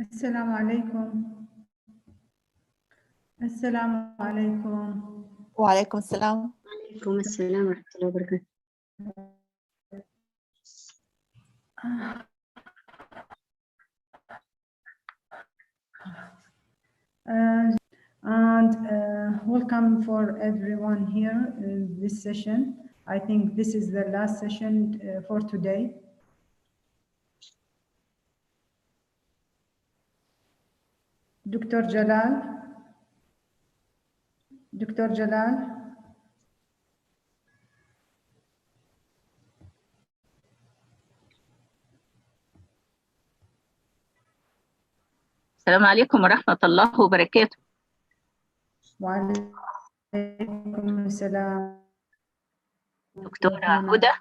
السلام عليكم. السلام عليكم. وعليكم السلام. وعليكم السلام ورحمة الله وبركاته. Welcome for everyone here in this session. I think this is the last session for today. Dr. Jalal. Dr. Jalal. السلام عليكم ورحمة الله وبركاته. وعليكم السلام. دكتورة هدى.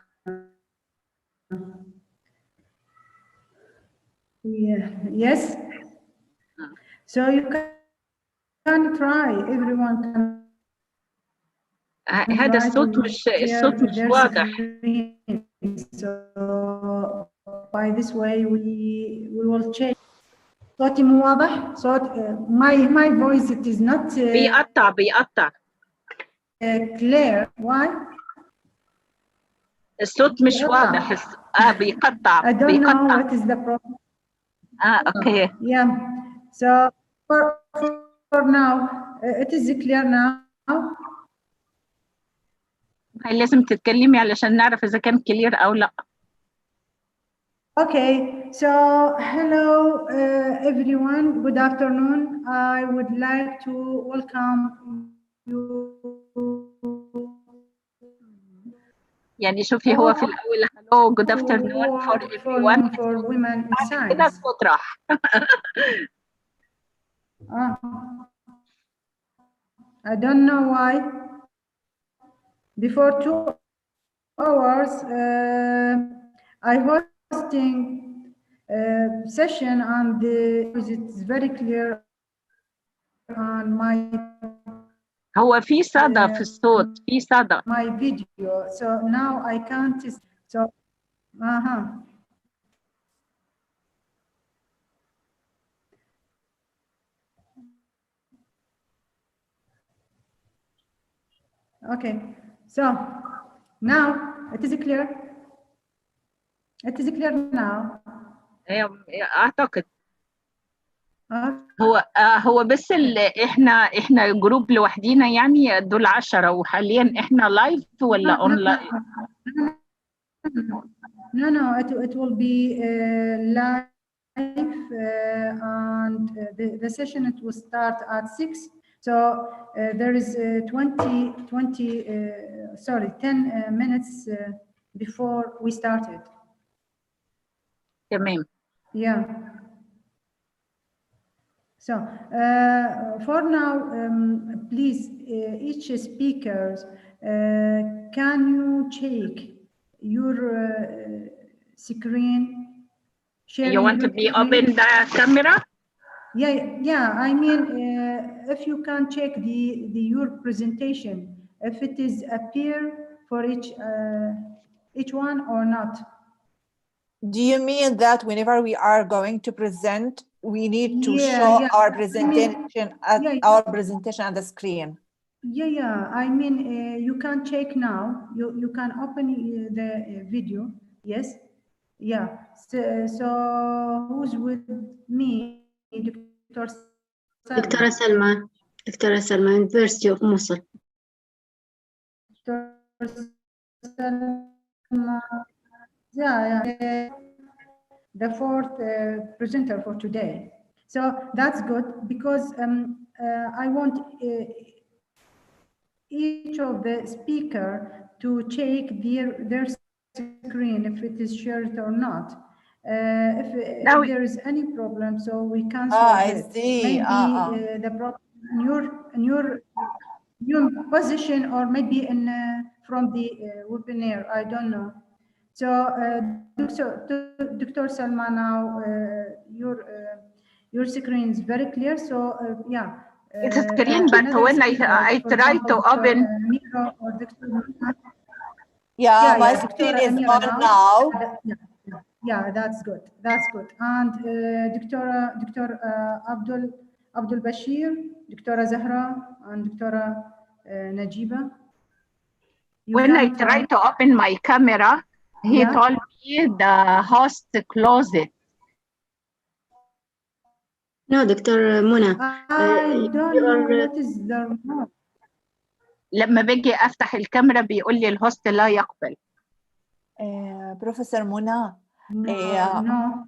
Yes. So you can try. Everyone can. هذا الصوت مش واضح. So by this way we will change. صوتي مو واضح. صوت my voice it is not بيقطع clear. Why? الصوت مش واضح. بيقطع. I don't know what is the problem. okay. Yeah. So for now it is clear now. هاي لازم تتكلمي علشان نعرف إذا كان كلير أو لا. Okay, so hello everyone, good afternoon. I would like to welcome you. يعني شوفي هو في الأول hello good afternoon for everyone. For women in science. كده الصوت راح. I don't know why. Before 2 hours, I hosting session and it's very clear on my هو في صدى في الصوت. في صدى. My video. So now I can't. So Okay. So now it is clear. It is clear now. أعتقد. هو بس احنا جروب لوحدينا يعني دول 10 وحاليا احنا لايف ولا اونلاين؟ No, it will be live and the session it will start at 6. So there is 10 minutes before we started. تمام. Yeah. So for now, please, each speaker, can you check your screen? You want to be open the camera? Yeah. I mean, if you can check your presentation, if it is appear for each one or not. Do you mean that whenever we are going to present, we need to show our presentation our presentation on the screen? Yeah. I mean, you can check now. You can open the video. Yes. Yeah. So who's with me? دكتورة سلمى University of Mosul. Yeah. The fourth presenter for today. So that's good because I want each of the speaker to check their screen if it is shared or not. If there is any problem, so we can solve it. I see. Maybe the problem in your position or maybe from the webinar. I don't know. So, Dr. Salma, now your screen is very clear. So, yeah. It's a screen, but when I try to open. Yeah, my screen is on now. Yeah, that's good. That's good. And Dr. Abdul Bashir, Dr. Zahra, and Dr. Najiba. When I tried to open my camera, he told me the host closed it. No, Dr. Muna. I don't know what is the remote. لما باجي افتح الكاميرا بيقول لي الهوست لا يقبل. بروفيسور منى. No.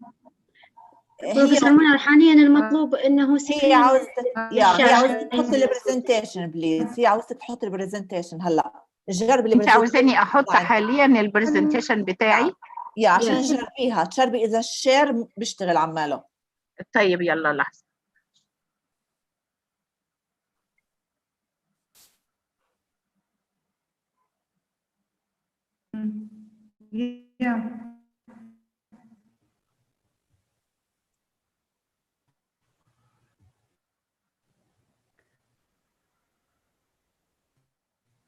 بروفيسور منى حاليا المطلوب انه هي عاوزة تحط البرزنتيشن بليز. هي عاوزة تحط البرزنتيشن هلا. جربي انت عاوزاني احط حاليا البرزنتيشن بتاعي؟ عشان نجربيها تجربي اذا الشير بيشتغل عماله. طيب يلا لحظة.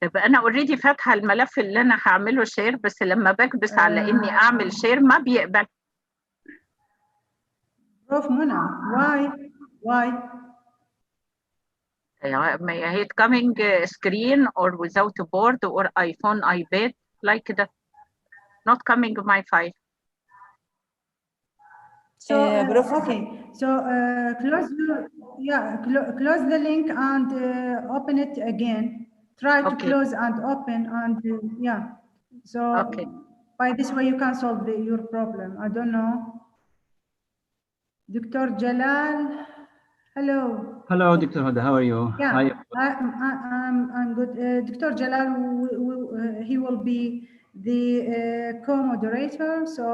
طب انا اوريدي فاتحه الملف اللي انا هعمله شير، بس لما بكبس على اني اعمل شير ما بيقبل. بروف منى why هي coming screen or without a board or iPhone iPad like that not coming my file. So okay, so close the link and open it again. Try to close and open and so by this way you can solve your problem. I don't know. Dr. Jalal, hello. Hello, Dr. Huda, how are you? Yeah, Hi. I'm good. Dr. Jalal, he will be the co-moderator. So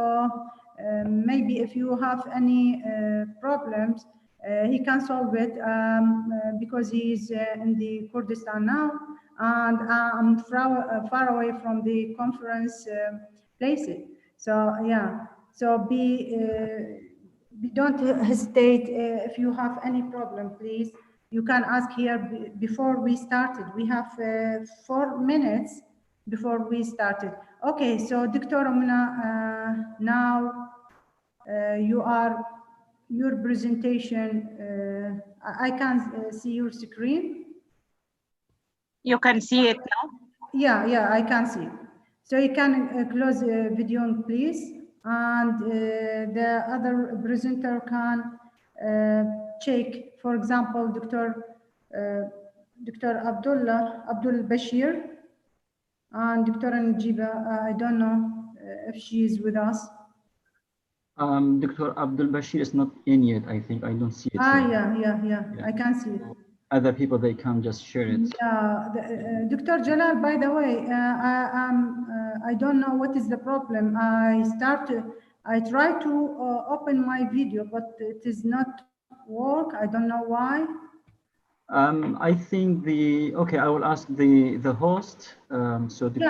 maybe if you have any problems, he can solve it because he's in the Kurdistan now, and I'm far away from the conference places. So yeah, so don't hesitate if you have any problem, please. You can ask here before we started. We have 4 minutes before we started. Okay, so Dr. Amina, now your presentation, I can see your screen. You can see it now? Yeah, I can see. So you can close the video, please. And the other presenter can check, for example, Dr. Abdul Bashir and Dr. Najiba. I don't know if she is with us. Dr. Abdul Bashir is not in yet, I think. I don't see it. Yeah. I can see it. Other people, they can just share it. Yeah, Dr. Jalal, by the way, I don't know what is the problem. I try to open my video, but it is not work. I don't know why. I think I will ask the host. So the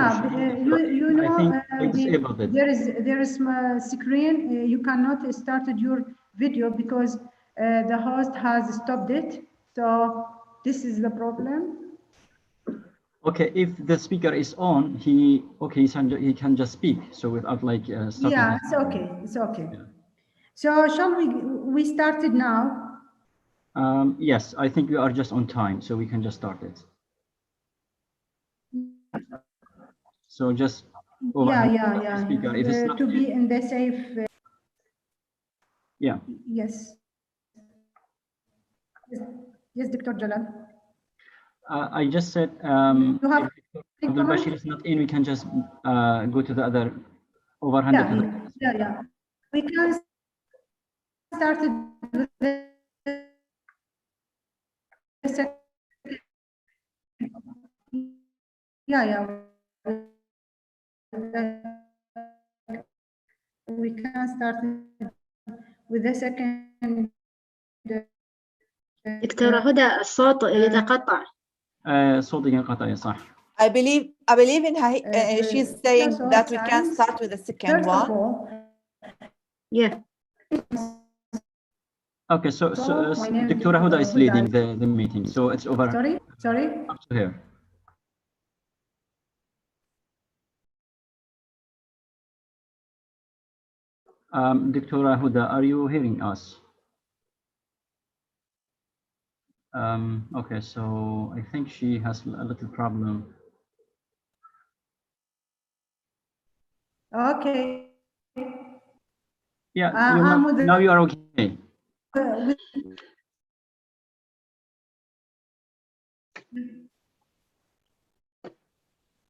you know, I think I disabled it. There is a screen. You cannot start your video because the host has stopped it. So this is the problem. Okay, if the speaker is on, he can just speak. So without like stopping. Yeah, it's okay. Yeah. So shall we started now? Yes, I think we are just on time, so we can just start it. So just yeah. Speaker, if it's not to be in the safe. Yeah. Yes, Dr. Jalal. I just said if Abdul Bashir is not in, we can just go to the other over 100. Yeah. We can start with the second. Yeah. We can start with the second. دكتورة هدى الصوت يتقطع. صوتي ينقطع صح. I believe in her, she's saying that we can start with the second one. Yeah. Okay, so Dr. Huda is leading the meeting, so it's over. Sorry. Up to her. Dr. Huda, are you hearing us? Okay, so I think she has a little problem. Okay. Yeah, now you are okay.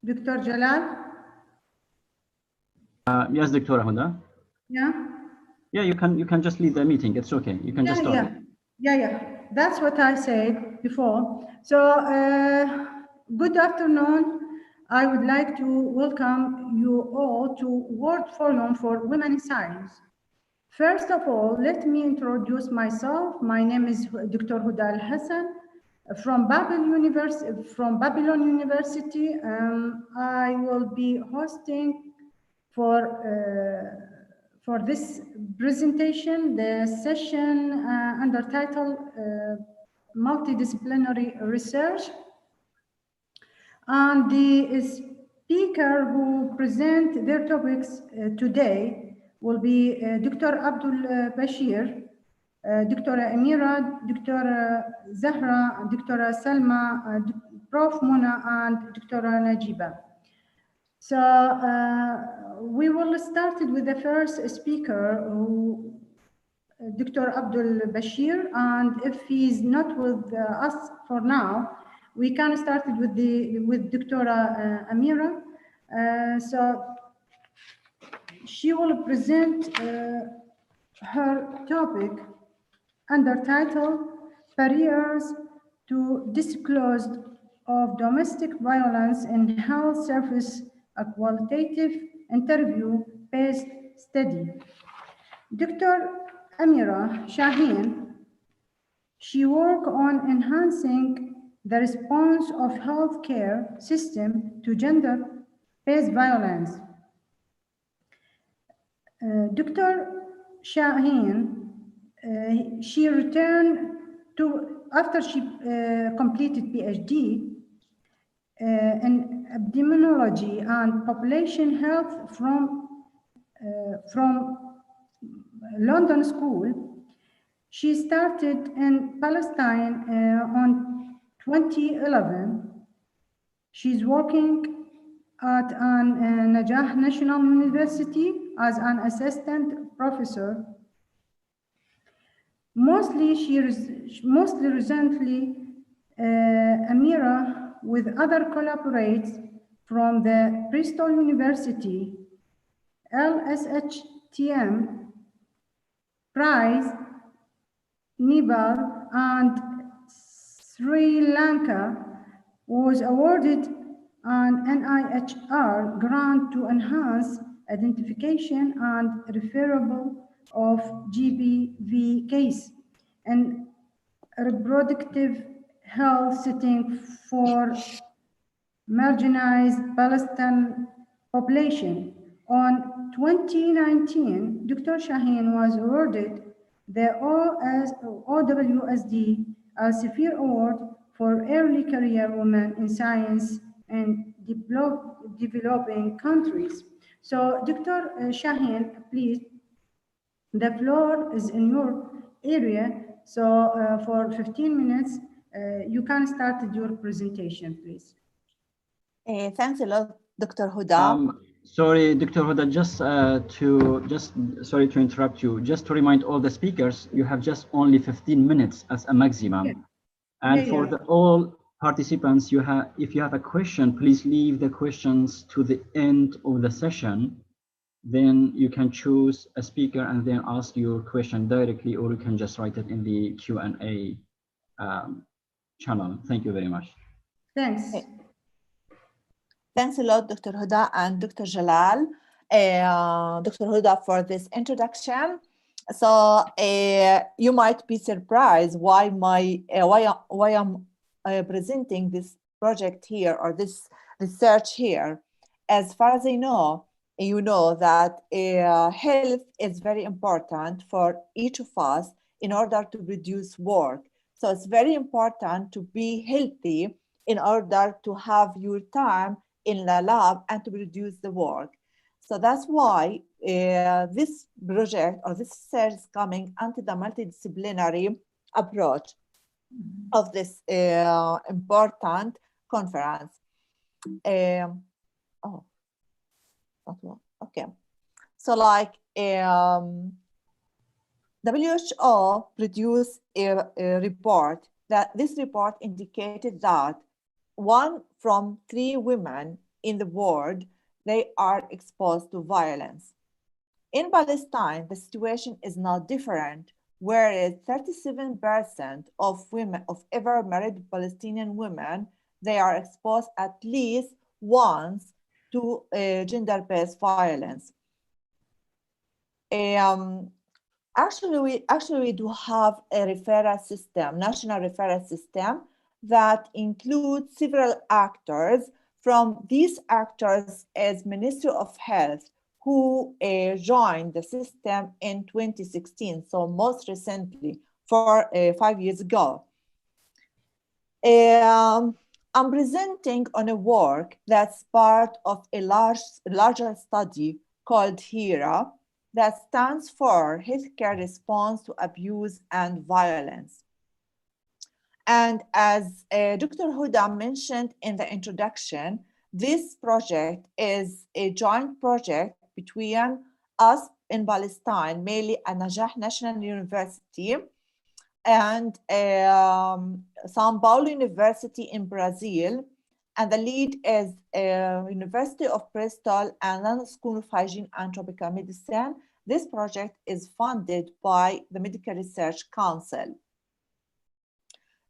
Dr. Jalal? Yes, Dr. Huda. Yeah. Yeah, you can just leave the meeting. It's okay. You can just start. Yeah. That's what I said before. So, good afternoon. I would like to welcome you all to World Forum for Women in Science. First of all, let me introduce myself. My name is Dr. Huda Al-Hassan from Babylon University. I will be hosting for this presentation, the session under title Multidisciplinary Research. And the speaker who present their topics today will be Dr. Abdul Bashir, Dr. Amira, Dr. Zahra, Dr. Salma, Prof. Mona, and Dr. Najiba. So we will start with the first speaker, Dr. Abdul Bashir, and if he's not with us for now, we can start with Dr. Amira. So she will present her topic under title Barriers to Disclosure of Domestic Violence in Health Service, a qualitative interview-based study. Dr. Amira Shaheen, she worked on enhancing the response of healthcare system to gender-based violence. Dr. Shaheen, she returned to, after she completed PhD in epidemiology and population health from London School. She started in Palestine on 2011. She's working at Najah National University as an assistant professor. Mostly recently, Amira with other collaborates from the Bristol University, LSHTM, Prize, Nepal, and Sri Lanka was awarded an NIHR grant to enhance identification and referral of GBV case and reproductive health setting for marginalized Palestinian population. On 2019, Dr. Shaheen was awarded the OWSD Al-Safir Award for Early Career Women in Science in developing countries. So, Dr. Shaheen, please, the floor is in your area. So, for 15 minutes, you can start your presentation, please. Thanks a lot, Dr. Huda. Sorry, Dr. Huda, sorry to interrupt you. Just to remind all the speakers, you have just only 15 minutes as a maximum. Yeah. And for all participants, if you have a question, please leave the questions to the end of the session. Then you can choose a speaker and then ask your question directly, or you can just write it in the Q&A channel. Thank you very much. Thanks. Thanks a lot, Dr. Huda and Dr. Jalal, Dr. Huda, for this introduction. So you might be surprised why I'm presenting this project here or this research here. As far as I know, you know that health is very important for each of us in order to produce work. So it's very important to be healthy in order to have your time in the lab and to produce the work. So that's why this project or this research is coming under the multidisciplinary approach of this important conference. Oh, not one. Okay. So like WHO produced a report that this report indicated that 1 from 3 women in the world, they are exposed to violence. In Palestine, the situation is not different, whereas 37% of women, of ever married Palestinian women, they are exposed at least once to gender-based violence. Actually, we do have a referral system, national referral system, that includes several actors. From these actors is Ministry of Health, who joined the system in 2016, so most recently, for 5 years ago. I'm presenting on a work that's part of a larger study called HERA, that stands for Healthcare Response to Abuse and Violence. And as Dr. Huda mentioned in the introduction, this project is a joint project between us in Palestine, mainly at Najah National University, and São Paulo University in Brazil. And the lead is University of Bristol and London School of Hygiene and Tropical Medicine. This project is funded by the Medical Research Council.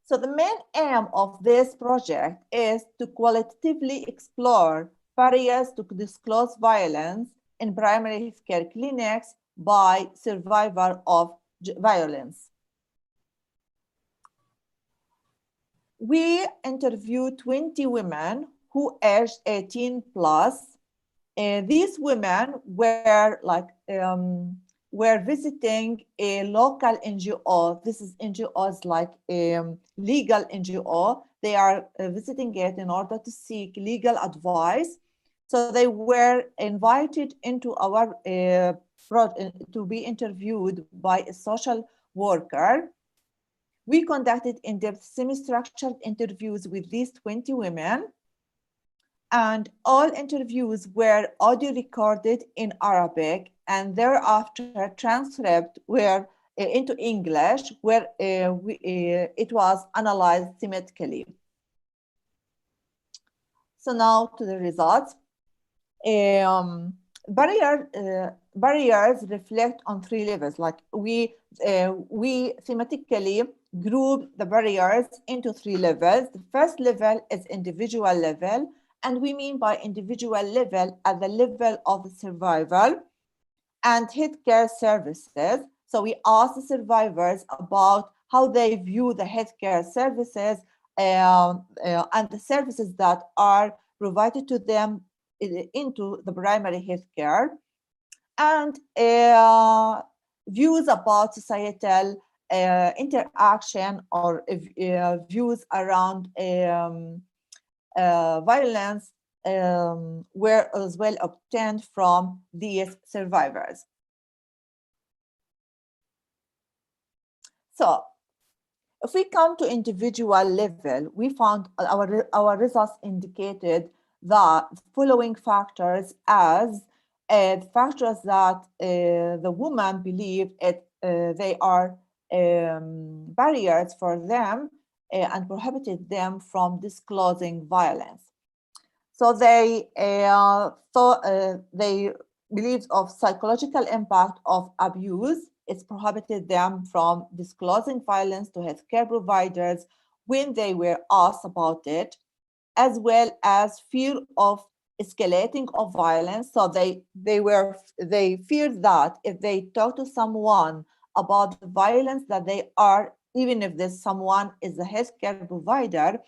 So the main aim of this project is to qualitatively explore barriers to disclose violence in primary healthcare clinics by survivors of violence. We interviewed 20 women who aged 18 plus. These women were were visiting a local NGO. This is NGOs like legal NGO. They are visiting it in order to seek legal advice. So they were invited into our to be interviewed by a social worker. We conducted in-depth semi-structured interviews with these 20 women, and all interviews were audio recorded in Arabic, and thereafter transcript were into English, where it was analyzed thematically. So now to the results. Barriers reflect on 3 levels. Like we thematically group the barriers into 3 levels. The first level is individual level, and we mean by individual level at the level of the survival and healthcare services. So we asked the survivors about how they view the healthcare services and the services that are provided to them into the primary healthcare, and views about societal interaction or views around violence were as well obtained from these survivors. So if we come to individual level, we found our results indicated the following factors as factors that the woman believed they are barriers for them and prohibited them from disclosing violence. So they they believed of psychological impact of abuse. It's prohibited them from disclosing violence to healthcare providers when they were asked about it, as well as fear of escalating of violence. So they feared that if they talk to someone about the violence that they are, even if this someone is a healthcare provider,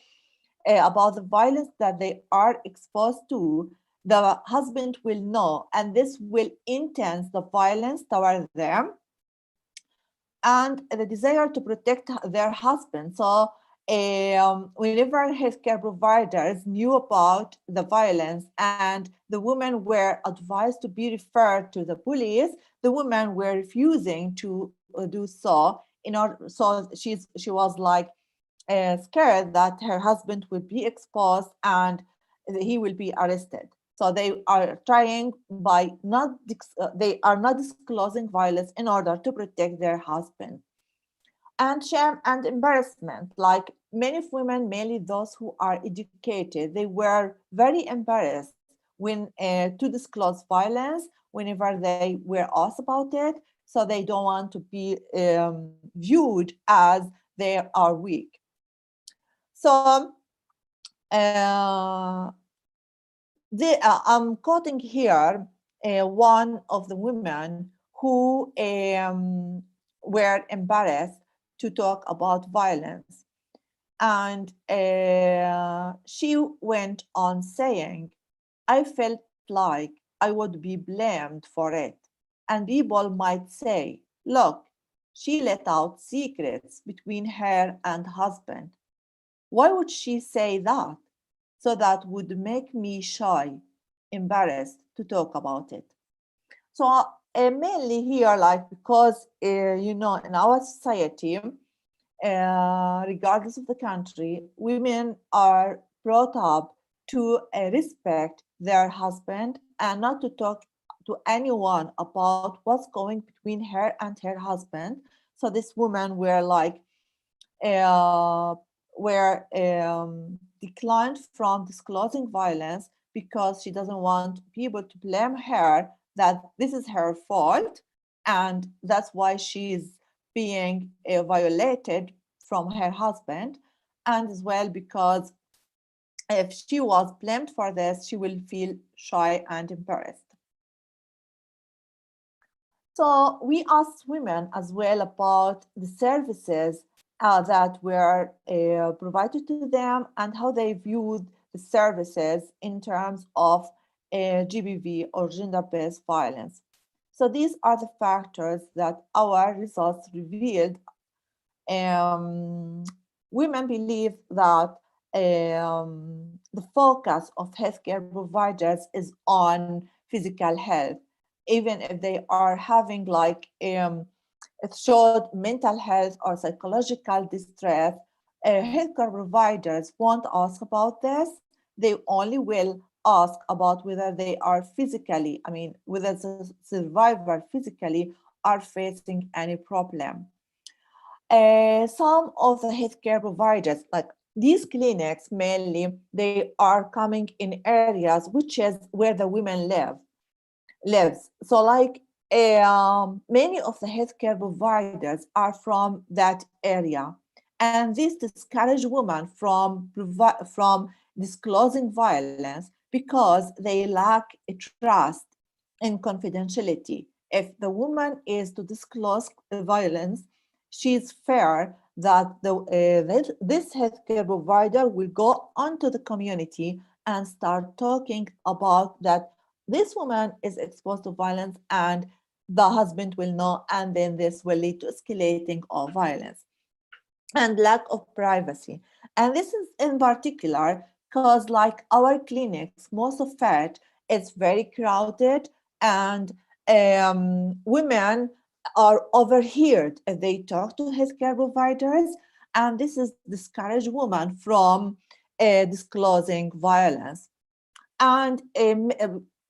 about the violence that they are exposed to, the husband will know, and this will intense the violence toward them and the desire to protect their husband. So whenever healthcare providers knew about the violence and the women were advised to be referred to the police, the women were refusing to do so. So she was like scared that her husband will be exposed and he will be arrested. So they are trying by they are not disclosing violence in order to protect their husband. And shame and embarrassment, like many women, mainly those who are educated, they were very embarrassed when to disclose violence whenever they were asked about it. So they don't want to be viewed as they are weak. So I'm quoting here one of the women who were embarrassed to talk about violence. And she went on saying, I felt like I would be blamed for it. And people might say, look, she let out secrets between her and husband. Why would she say that? So that would make me shy, embarrassed to talk about it. So mainly here, like, because, you know, in our society, regardless of the country, women are brought up to respect their husband and not to talk to anyone about what's going between her and her husband. So this woman were like, were declined from disclosing violence because she doesn't want people to blame her that this is her fault, and that's why she's being violated from her husband, and as well because if she was blamed for this, she will feel shy and embarrassed. So we asked women as well about the services that were provided to them and how they viewed the services in terms of GBV or gender-based violence. So these are the factors that our results revealed. Women believe that the focus of healthcare providers is on physical health, even if they are having like it showed mental health or psychological distress. Healthcare providers won't ask about this. They only will ask about whether they are physically, I mean, whether the survivor physically are facing any problem. Some of the healthcare providers, like these clinics mainly, they are coming in areas which is where the women lives. So like many of the healthcare providers are from that area, and this discourage women from disclosing violence because they lack a trust in confidentiality. If the woman is to disclose violence, she's fair that this healthcare provider will go onto the community and start talking about that this woman is exposed to violence and the husband will know, and then this will lead to escalating of violence and lack of privacy. And this is in particular because like our clinics, most of it is very crowded, and women are overheard if they talk to healthcare providers, and this is discourage women from disclosing violence. And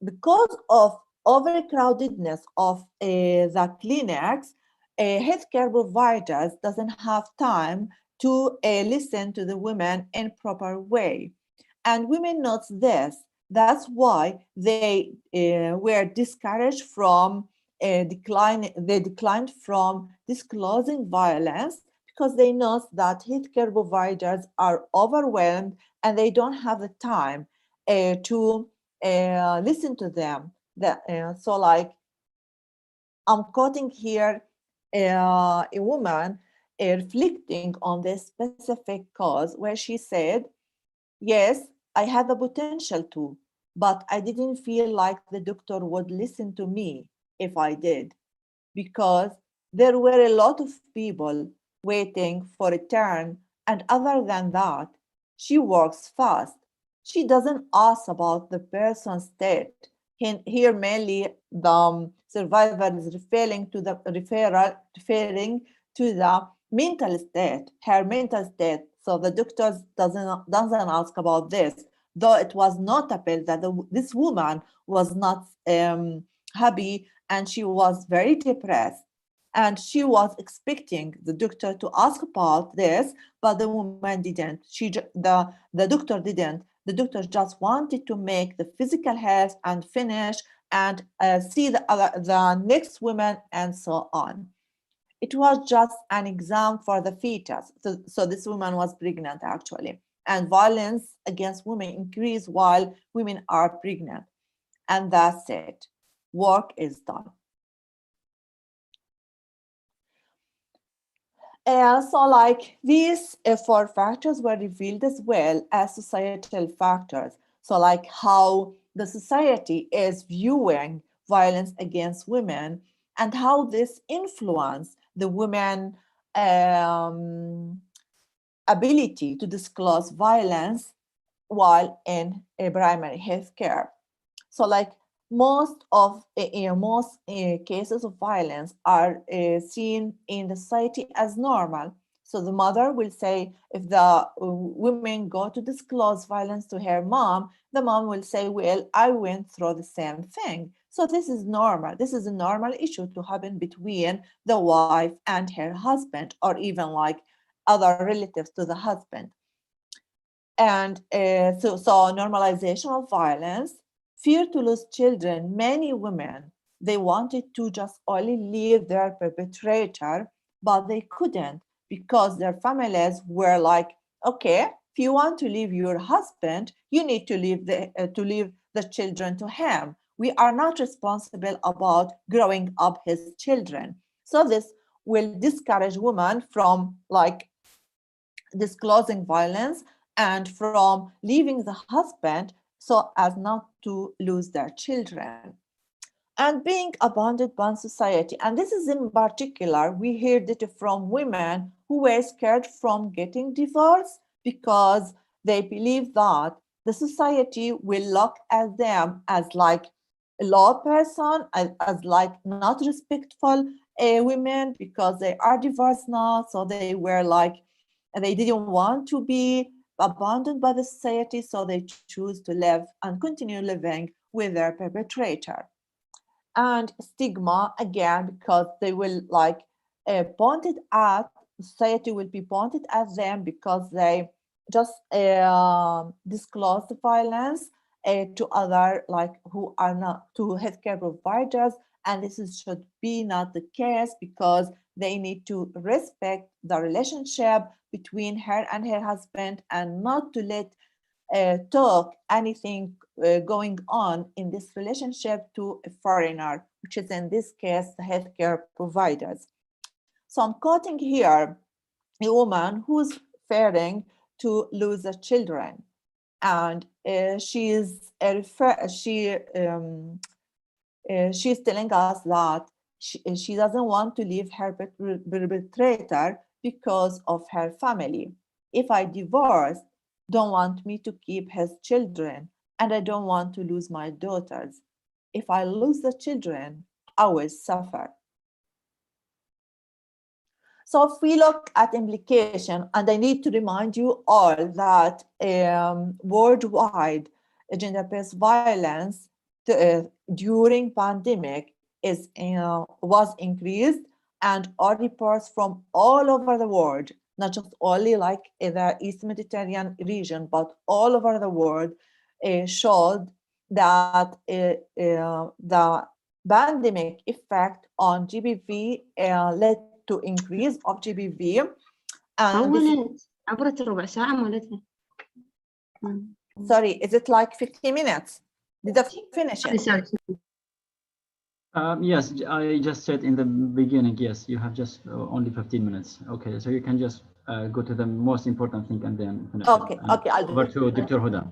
because of overcrowdedness of the clinics, healthcare providers doesn't have time to listen to the women in proper way. And women notice this. That's why they were discouraged from they declined from disclosing violence, because they know that healthcare providers are overwhelmed and they don't have the time to listen to them. So like I'm quoting here a woman reflecting on this specific cause, where she said, yes, I had the potential to, but I didn't feel like the doctor would listen to me if I did, because there were a lot of people waiting for a turn And other than that, she works fast. She doesn't ask about the person's state. Here mainly the survivor is referring to the mental state, her mental state. So the doctor doesn't ask about this, though it was notable that this woman was not happy and she was very depressed. And she was expecting the doctor to ask about this, but the woman didn't. The doctor didn't. The doctor just wanted to make the physical health and finish and see the next woman and so on. It was just an exam for the fetus. So this woman was pregnant actually. And violence against women increase while women are pregnant. And that's it. Work is done. So like these 4 factors were revealed as well as societal factors. So like how the society is viewing violence against women and how this influences the women ability to disclose violence while in primary health care. So like most cases of violence are seen in the society as normal. So the mother will say, if the women go to disclose violence to her mom, the mom will say, well, I went through the same thing. So this is normal. This is a normal issue to happen between the wife and her husband, or even like other relatives to the husband. And so normalization of violence, fear to lose children. Many women, they wanted to just only leave their perpetrator, but they couldn't because their families were like, okay, if you want to leave your husband, you need to leave the children to him. We are not responsible about growing up his children. So this will discourage women from like disclosing violence and from leaving the husband so as not to lose their children. And being abandoned by society. And this is in particular, we heard it from women who were scared from getting divorced because they believe that the society will look at them as like a low person, as like not respectful women because they are divorced now. So they were like, they didn't want to be abandoned by the society, so they choose to live and continue living with their perpetrator. And stigma, again, because they will like pointed at, society will be pointed at them because they just disclose the violence to other, like who are not, to healthcare providers. And this should be not the case because they need to respect the relationship between her and her husband and not to let talk anything going on in this relationship to a foreigner, which is in this case the healthcare providers. So I'm quoting here a woman who's fearing to lose the children, and she's telling us that she doesn't want to leave her perpetrator because of her family. If I divorce, don't want me to keep his children, and I don't want to lose my daughters. If I lose the children, I will suffer. So if we look at implication, and I need to remind you all that worldwide gender-based violence during pandemic was increased, and all reports from all over the world, not just only like in the East Mediterranean region, but all over the world, showed that the pandemic effect on GBV led to increase of GBV. عبرت ربع ساعة مالتها. Sorry, is it like 15 minutes? Did I finish it? Yes, I just said in the beginning, yes, you have just only 15 minutes. Okay, so you can just go to the most important thing and then finish. Okay, okay, I'll do over it. to Dr. Huda.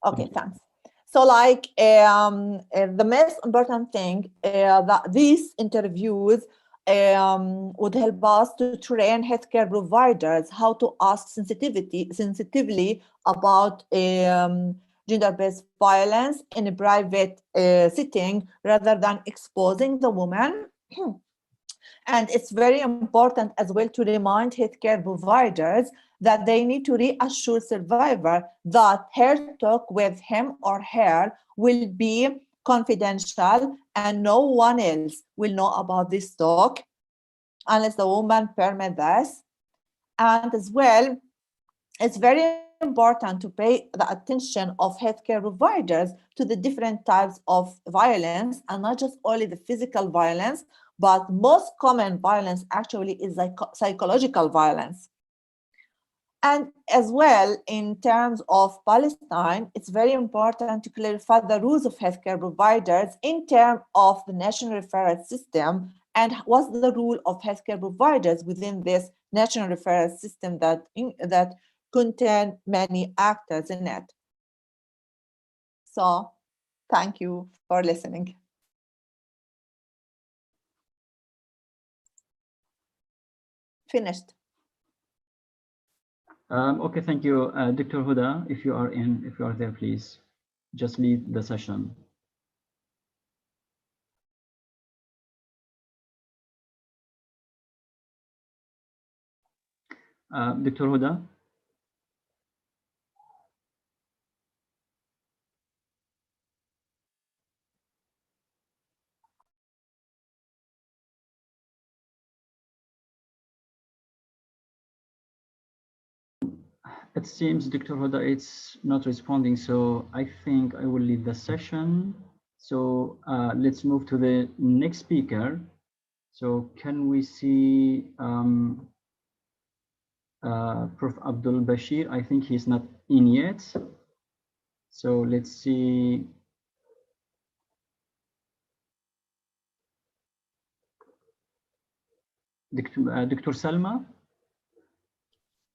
Okay, thanks. So like the most important thing that these interviews would help us to train healthcare providers how to ask sensitively about gender-based violence in a private setting rather than exposing the woman. And it's very important as well to remind healthcare providers that they need to reassure survivor that her talk with him or her will be confidential and no one else will know about this talk unless the woman permits this. And as well, it's very important to pay the attention of healthcare providers to the different types of violence, and not just only the physical violence, but most common violence actually is like psychological violence. And as well, in terms of Palestine, it's very important to clarify the rules of healthcare providers in terms of the national referral system and what's the role of healthcare providers within this national referral system that contain many actors in it. So, thank you for listening. Finished. Okay, thank you, Dr. Huda. If you are there, please just lead the session. Dr. Huda. It seems Dr. Huda it's not responding, so I think I will leave the session. So let's move to the next speaker. So can we see Prof. Abdul Bashir? I think he's not in yet. So let's see. Dr. Salma.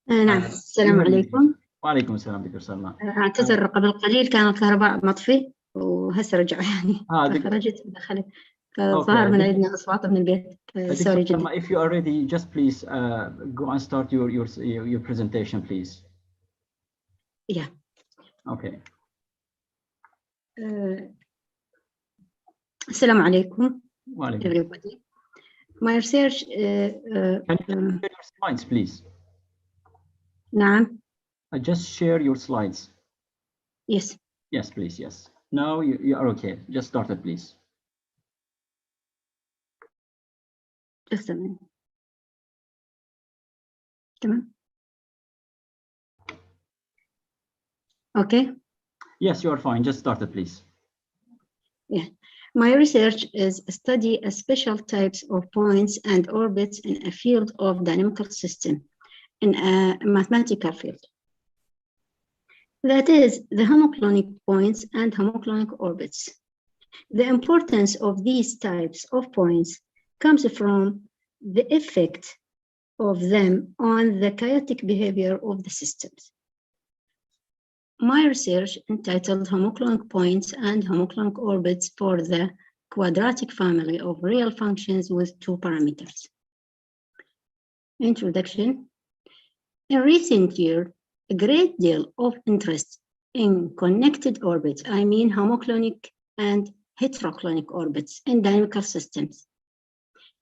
نعم السلام عليكم. وعليكم السلام دكتور سلمى. اعتذر قبل قليل كان الكهرباء مطفي وهسه رجع يعني فخرجت ودخلت فظهر من عندنا اصوات من البيت. سوري جدا. If you are ready, just please go and start your presentation, please. Yeah. Okay. السلام عليكم. وعليكم. Everybody. My research. Can you share your slides, please? نعم. Just share your slides. Yes. Yes, please. Yes. Now you are okay. Just start it, please. Just a minute. تمام. Okay. Yes, you are fine. Just start it, please. Yeah. My research is study a special types of points and orbits in a field of dynamical system, in a mathematical field. That is the homoclonic points and homoclonic orbits. The importance of these types of points comes from the effect of them on the chaotic behavior of the systems. My research entitled Homoclonic Points and Homoclonic Orbits for the Quadratic Family of Real Functions with Two Parameters. Introduction. In recent years, a great deal of interest in connected orbits, I mean homoclonic and heteroclonic orbits in dynamical systems.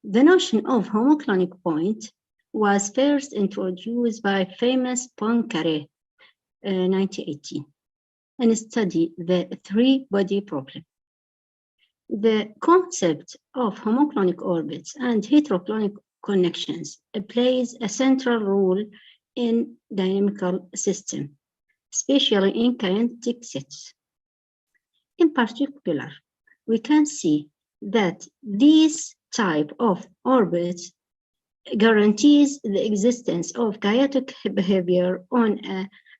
The notion of homoclonic point was first introduced by famous Poincaré, 1918, and studied the three-body problem. The concept of homoclonic orbits and heteroclonic connections plays a central role in dynamical system, especially in kinetic sets. In particular, we can see that this type of orbits guarantees the existence of chaotic behavior on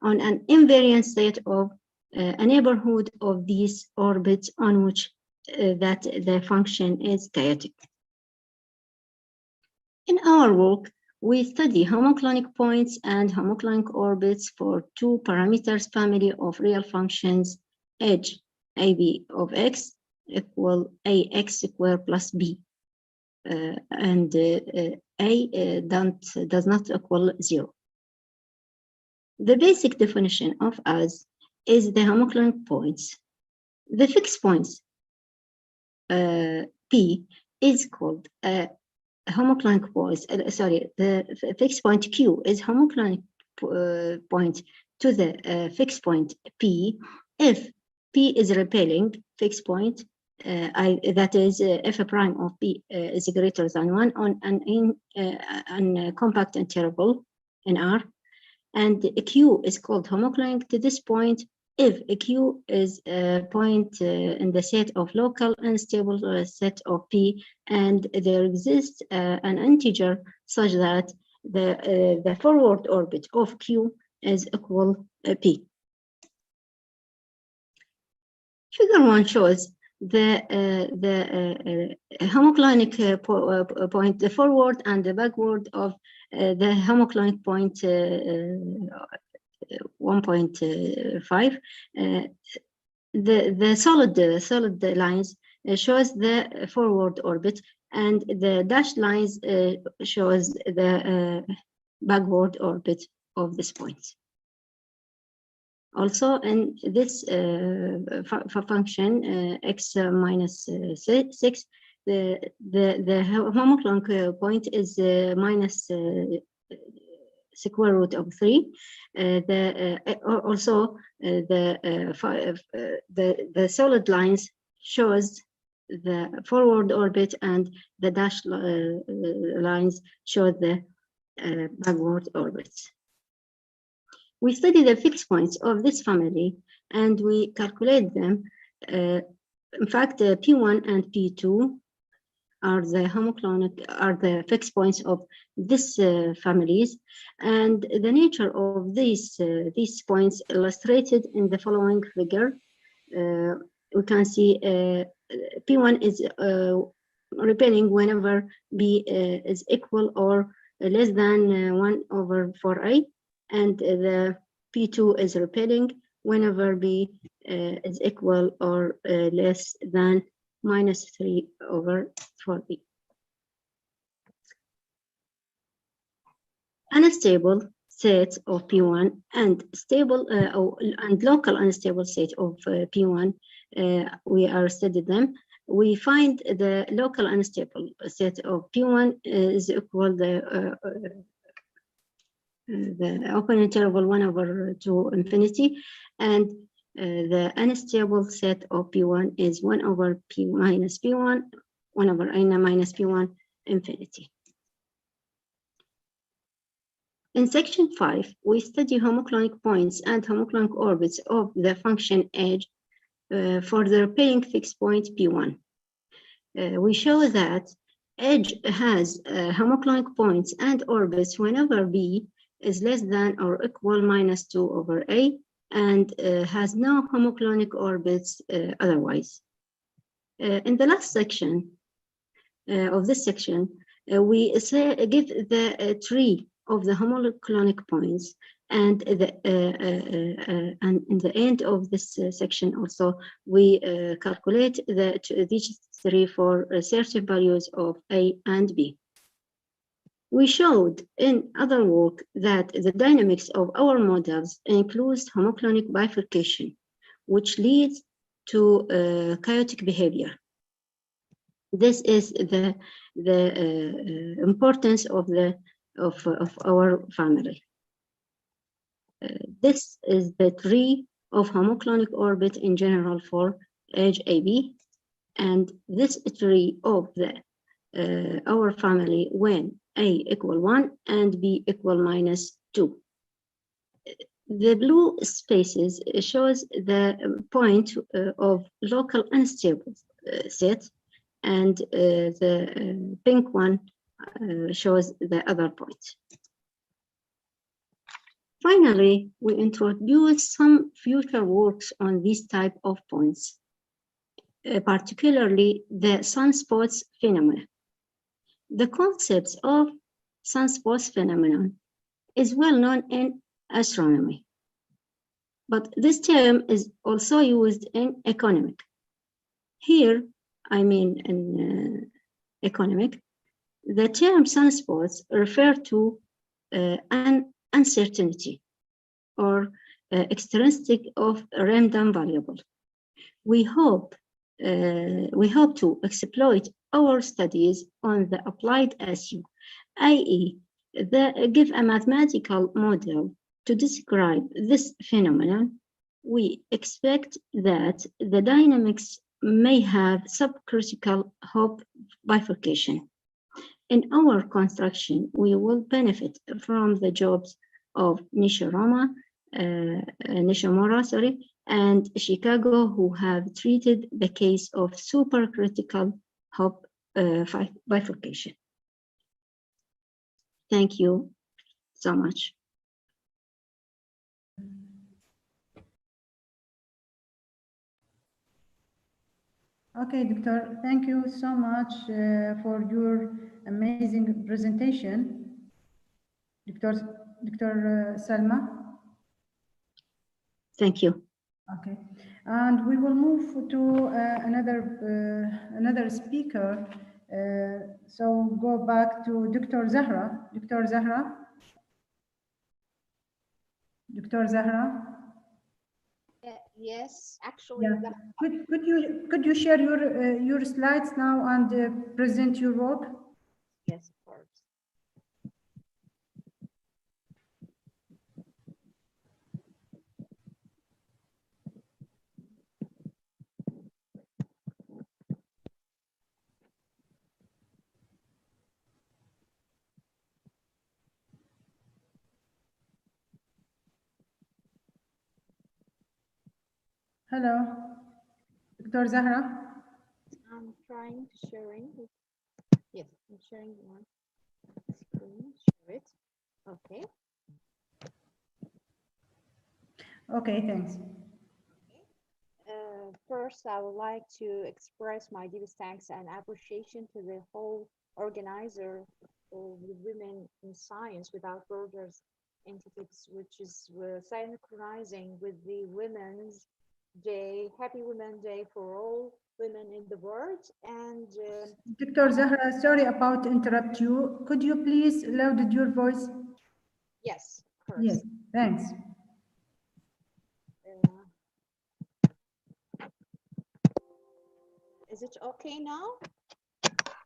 an invariant state of a neighborhood of these orbits on which that the function is chaotic. In our work, we study homoclonic points and homoclonic orbits for two parameters family of real functions h ab of x equal ax squared plus b and A does not equal 0. The basic definition of as is the homoclonic points. The fixed points P is called homoclonic points. The fixed point Q is homoclonic point to the fixed point P if P is repelling fixed point. That is, if a prime of P is greater than 1 on an compact interval in R, and Q is called homoclonic to this point if Q is a point in the set of local unstable set of P, and there exists an integer such that the forward orbit of Q is equal P. Figure 1 shows the homoclonic point, the forward and the backward of the homoclonic point 1.5. The solid lines shows the forward orbit, and the dashed lines shows the backward orbit of this point. Also, in this function x minus 6, the homoclonic point is minus square root of 3. Also, the solid lines shows the forward orbit, and the dashed lines show the backward orbits. We study the fixed points of this family, and we calculate them. In fact, P1 and P2 are the fixed points of this families, and the nature of these points illustrated in the following figure. We can see P1 is repelling whenever B is equal or less than 1 over 4A, and the P2 is repelling whenever B is equal or less than minus 3 over 4B. Unstable set of P1 and stable and local unstable set of P1, we are studying them. We find the local unstable set of P1 is equal the open interval 1 over 2 infinity, and the unstable set of P1 is 1 over P minus P1, 1 over N minus P1 infinity. In section 5, we study homoclonic points and homoclonic orbits of the function edge for the repelling fixed point P1. We show that edge has homoclonic points and orbits whenever B is less than or equal minus 2 over A, and has no homoclonic orbits otherwise. In the last section of this section, we give the tree of the homoclonic points, and in the end of this section also we calculate these three for certain values of A and B. We showed in other work that the dynamics of our models includes homoclonic bifurcation, which leads to chaotic behavior. This is the importance of our family. This is the tree of homoclonic orbit in general for edge AB, and this tree of our family when A equal 1 and B equal minus 2. The blue spaces shows the point of local unstable set, and the pink one shows the other point. Finally, we introduce some future works on this type of points, particularly the sunspots phenomenon. The concept of sunspots phenomenon is well known in astronomy, but this term is also used in economic. Here, I mean in economic, The term sunspots refer to an uncertainty or extrinsic of a random variable. We hope to exploit our studies on the applied issue, i.e., give a mathematical model to describe this phenomenon. We expect that the dynamics may have subcritical Hopf bifurcation. In our construction, we will benefit from the jobs of Nishimura, and Chicago, who have treated the case of supercritical Hopf bifurcation. Thank you so much. Okay, Doctor, thank you so much for your amazing presentation. Dr. Salma. Thank you. Okay, and we will move to another speaker. So go back to Dr. Zahra. Dr. Zahra. Dr. Zahra. Yes, actually. Yeah. Could you share your slides now and present your work? Yes, of course. Hello, Dr. Zahra. I'm trying to sharing. Yes, I'm sharing one screen. Share it. Okay. Okay, thanks. First, I would like to express my deepest thanks and appreciation to the whole organizer of Women in Science Without Borders entities, which is synchronizing with the Women's Day, Happy Women's Day for all women in the world. And Dr. Zahra, sorry about to interrupt you. Could you please loud your voice? yes, of course. Yes, thanks. Is it okay now?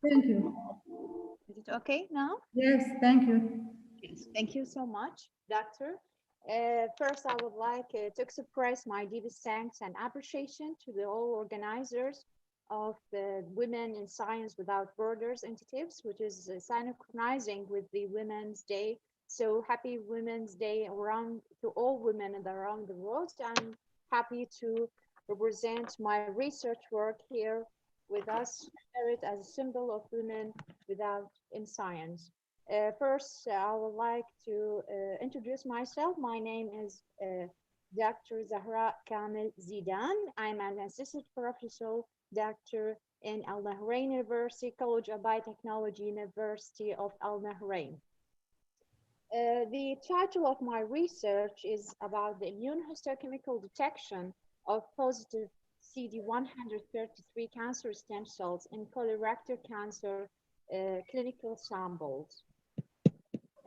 Thank you. Is it okay now? Yes, thank you. Yes, thank you so much, Doctor. First, I would like to express my deepest thanks and appreciation to the all organizers of the Women in Science Without Borders initiatives, which is synchronizing with the Women's Day. So happy Women's Day around to all women around the world. I'm happy to represent my research work here with us, share it as a symbol of women in science. First, I would like to introduce myself. My name is Dr. Zahra Kamel Zidan. I'm an assistant professor, doctor in Al Nahrain University, College of Biotechnology, University of Al Nahrain. The title of my research is about the immunohistochemical detection of positive CD133 cancer stem cells in colorectal cancer clinical samples.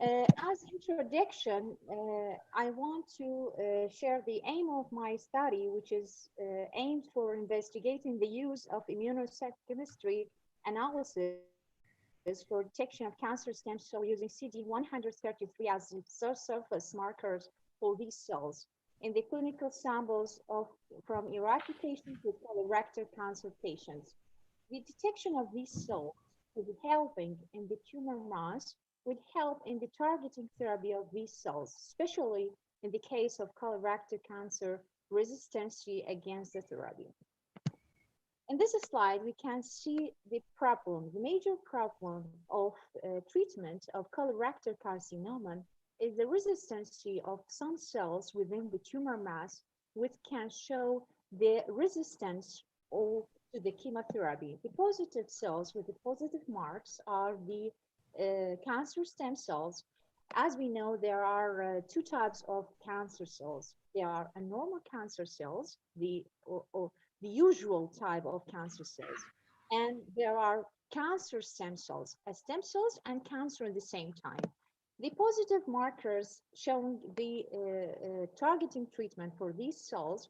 As introduction, I want to share the aim of my study, which is aimed for investigating the use of immunohistochemistry analysis for detection of cancer stem cell using CD133 as the surface markers for these cells in the clinical samples from Iraqi patients with colorectal cancer patients. The detection of these cells would be helping in the tumor mass, would help in the targeting therapy of these cells, especially in the case of colorectal cancer resistance against the therapy. In this slide, we can see the major problem of treatment of colorectal carcinoma is the resistance of some cells within the tumor mass, which can show the resistance to the chemotherapy. The positive cells with the positive marks are the cancer stem cells. As we know, there are two types of cancer cells. There are normal cancer cells, the usual type of cancer cells, And there are cancer stem cells and cancer at the same time. The positive markers showing the targeting treatment for these cells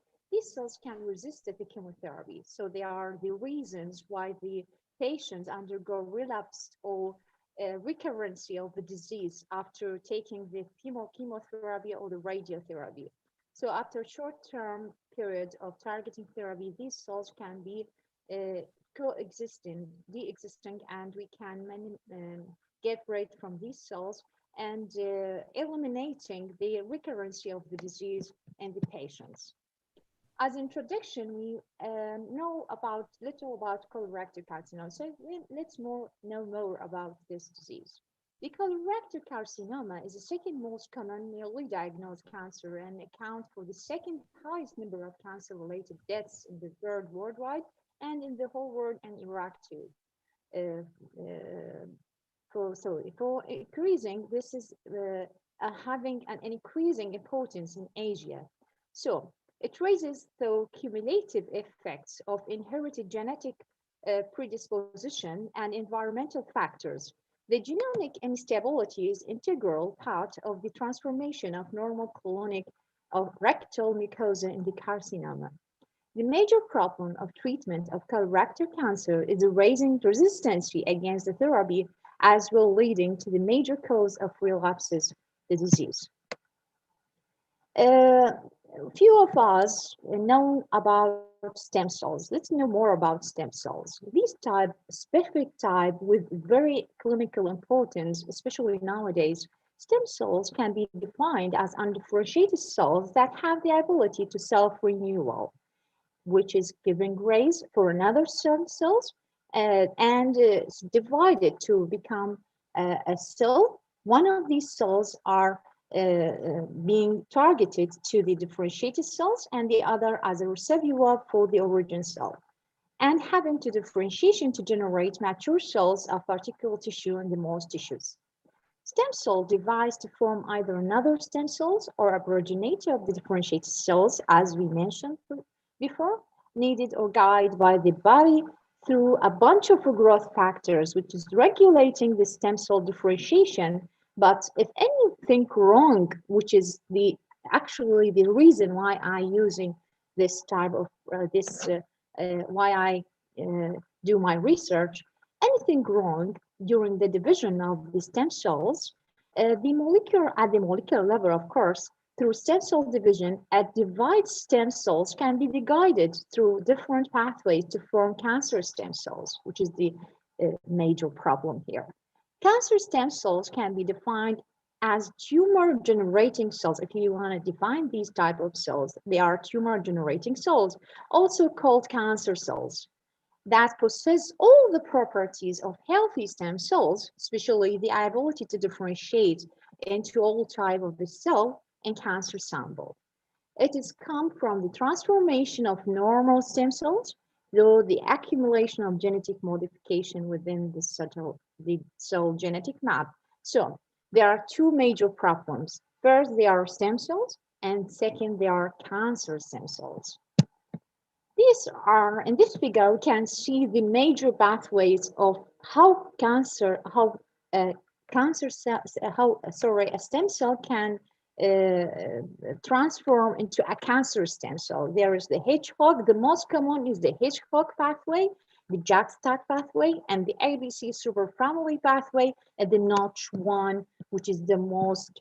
can resist the chemotherapy. So they are the reasons why the patients undergo relapse or recurrency of the disease after taking the chemotherapy or the radiotherapy. So after short-term period of targeting therapy, these cells can be de-existing, and we can get rid from these cells and eliminating the recurrency of the disease in the patients. As introduction, we know little about colorectal carcinoma. So let's know more about this disease. The colorectal carcinoma is the second most common newly diagnosed cancer and accounts for the second highest number of cancer-related deaths in the third worldwide and in the whole world and Iraq too. For increasing, this is having an increasing importance in Asia. So it raises the cumulative effects of inherited genetic predisposition and environmental factors. The genomic instability is integral part of the transformation of normal colonic of rectal mucosa in the carcinoma. The major problem of treatment of colorectal cancer is the rising resistance against the therapy, as well leading to the major cause of relapses, the disease. Few of us know about stem cells. Let's know more about stem cells. These specific type with very clinical importance, especially nowadays, stem cells can be defined as undifferentiated cells that have the ability to self-renewal, which is giving rise for another stem cells and it's divided to become a cell. One of these cells are being targeted to the differentiated cells and the other as a reservoir for the origin cell, and having to differentiation to generate mature cells of particular tissue in the most tissues. Stem cell divides to form either another stem cells or a progenitor of the differentiated cells, as we mentioned before, needed or guided by the body through a bunch of growth factors, which is regulating the stem cell differentiation. But if anything wrong, which is actually the reason why I'm using this type of why I do my research, anything wrong during the division of the stem cells, at the molecular level, of course, through stem cell division, divided stem cells can be guided through different pathways to form cancer stem cells, which is the major problem here. Cancer stem cells can be defined as tumor-generating cells. If you want to define these type of cells, they are tumor-generating cells, also called cancer cells, that possess all the properties of healthy stem cells, especially the ability to differentiate into all type of the cell and cancer sample. It is come from the transformation of normal stem cells, though the accumulation of genetic modification within the cell genetic map. So there are two major problems. First, they are stem cells, and second, they are cancer stem cells. These are, in this figure, we can see the major pathways of how a stem cell can transform into a cancer stem cell. There is the hedgehog. The most common is the hedgehog pathway, the JAK-STAT pathway, and the ABC superfamily pathway, and the Notch one, which is the most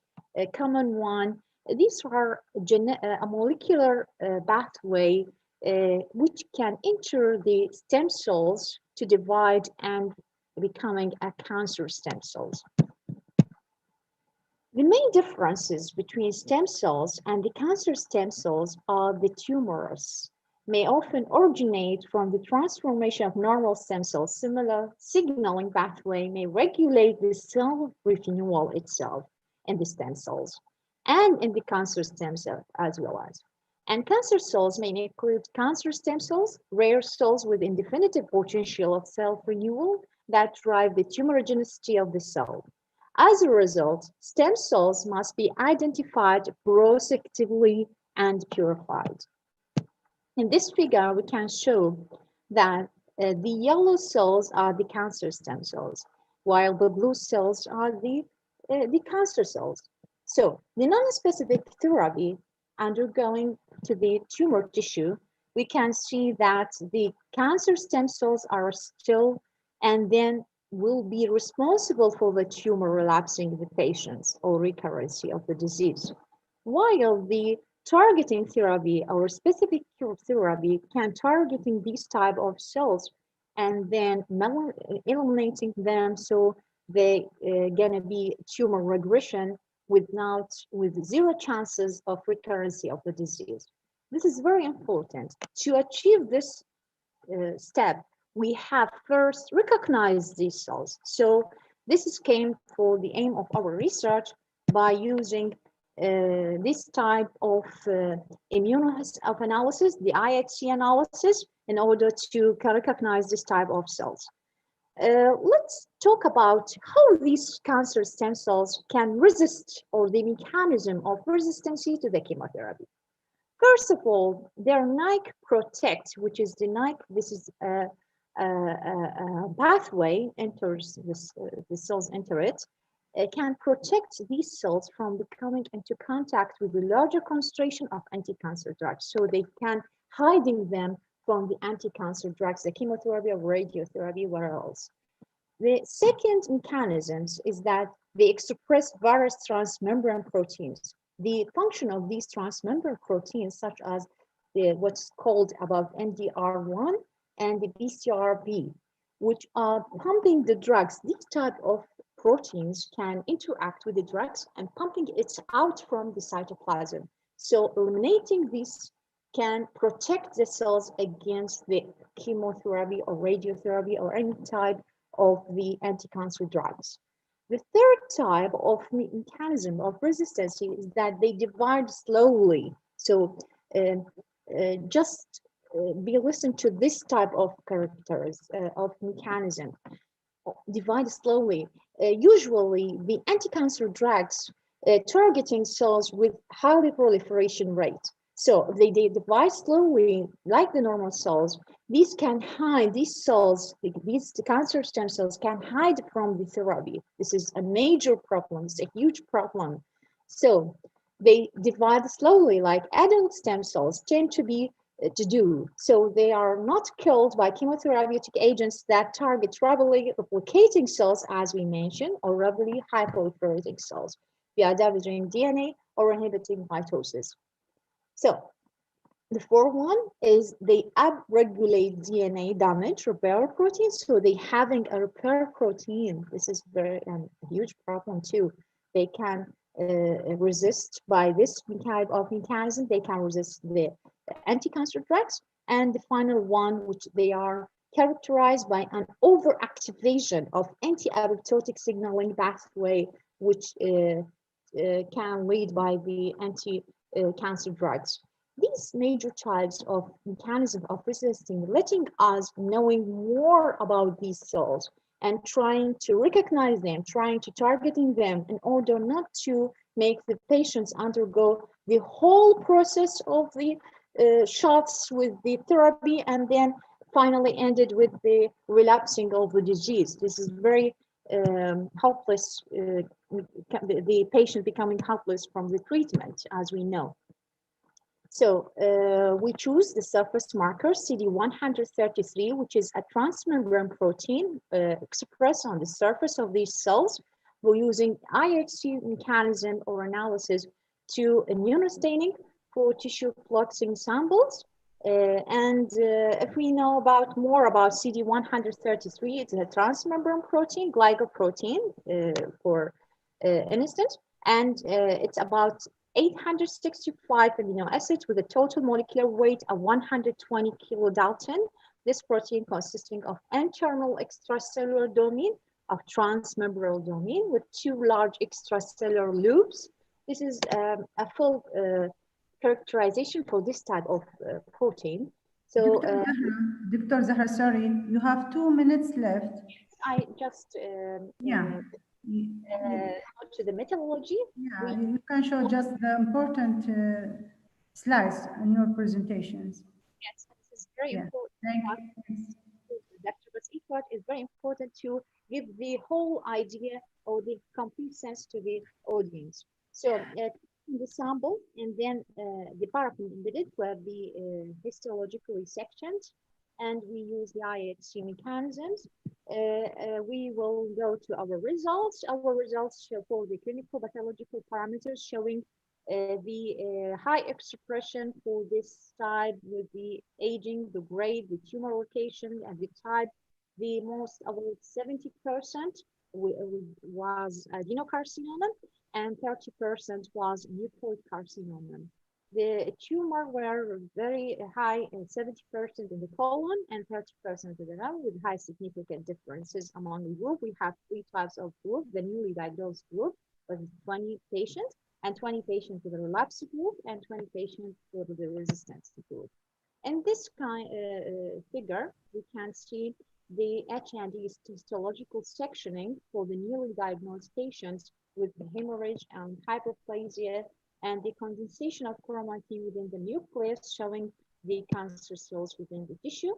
common one. These are a molecular pathway which can enter the stem cells to divide and becoming a cancer stem cells. The main differences between stem cells and the cancer stem cells are the tumors may often originate from the transformation of normal stem cells. Similar signaling pathway may regulate the cell renewal itself in the stem cells and in the cancer stem cell as well as. And cancer cells may include cancer stem cells, rare cells with indefinite potential of self-renewal that drive the tumorigenicity of the cell. As a result, stem cells must be identified prospectively and purified. In this figure, we can show that The yellow cells are the cancer stem cells, while the blue cells are the cancer cells. So the non-specific therapy undergoing to the tumor tissue, we can see that the cancer stem cells are still and then will be responsible for the tumor relapsing the patients or recurrence of the disease. While the targeting therapy or specific cure therapy can targeting these type of cells and then eliminating them, so they gonna be tumor regression with zero chances of recurrence of the disease. This is very important. To achieve this step, we have first recognized these cells. So this came for the aim of our research by using this type of immunoanalysis, the IHC analysis, in order to recognize this type of cells. Let's talk about how these cancer stem cells can resist, or the mechanism of resistance to the chemotherapy. First of all, their NIC protect, which is the NIC, this is a pathway enters this, the cells enter it, can protect these cells from coming into contact with a larger concentration of anti-cancer drugs. So they can hiding them from the anti-cancer drugs, the chemotherapy or radiotherapy, where else. The second mechanism is that they express various transmembrane proteins. The function of these transmembrane proteins, such as what's called above NDR1 and the BCRB, which are pumping the drugs. These type of proteins can interact with the drugs and pumping it out from the cytoplasm. So eliminating this can protect the cells against the chemotherapy or radiotherapy or any type of the anti-cancer drugs. The third type of mechanism of resistance is that they divide slowly. So just be listened to this type of characters of mechanism. Divide slowly. Usually the anti-cancer drugs targeting cells with high proliferation rate. So if they divide slowly, like the normal cells, these can hide, these cells, these cancer stem cells can hide from the therapy. This is a major problem, it's a huge problem. So they divide slowly, like adult stem cells tend to be to do. So they are not killed by chemotherapeutic agents that target rapidly replicating cells, as we mentioned, or rapidly high proliferating cells via damaging DNA or inhibiting mitosis. So the fourth one is they upregulate DNA damage repair proteins. So they having a repair protein. This is very a huge problem too. They can resist by this type of mechanism. They can resist the anti-cancer drugs. And the final one, which they are characterized by an overactivation of anti-apoptotic signaling pathway, which can lead by the anti-cancer drugs. These major types of mechanism of resisting, letting us knowing more about these cells and trying to recognize them, trying to targeting them in order not to make the patients undergo the whole process of the shots with the therapy and then finally ended with the relapsing of the disease. This is very helpless, the patient becoming helpless from the treatment, as we know. So we choose the surface marker CD133, which is a transmembrane protein expressed on the surface of these cells. We're using IHC mechanism or analysis to immunostaining for tissue fluxing samples. If we know more about CD133, it's a transmembrane protein, glycoprotein for instance, and it's about 865 amino acids with a total molecular weight of 120 kilodalton. This protein consisting of internal extracellular domain of transmembranous domain with two large extracellular loops. This is a full characterization for this type of protein. So, Dr. Zahra, sorry, you have 2 minutes left. I just to the methodology. Yeah, you can show just the important slides in your presentations. Yes, this is very important. Thank you. but it's very important to give the whole idea or the complete sense to the audience. So the sample and then the paraffin embedded were the histological resections, and we use the IHC mechanisms. We will go to our results. Our results show for the clinical pathological parameters showing the high expression for this type with the aging, the grade, the tumor location, and the type. The most, about 70% was adenocarcinoma, and 30% was mucoid carcinoma. The tumor were very high, 70% in the colon and 30% in the lung, with high significant differences among the group. We have 3 types of group: the newly diagnosed group with 20 patients, and 20 patients with a relapse group, and 20 patients with the resistance group. In this kind figure, we can see the H&E histological sectioning for the newly diagnosed patients with hemorrhage and hyperplasia, and the condensation of chromatin within the nucleus, showing the cancer cells within the tissue.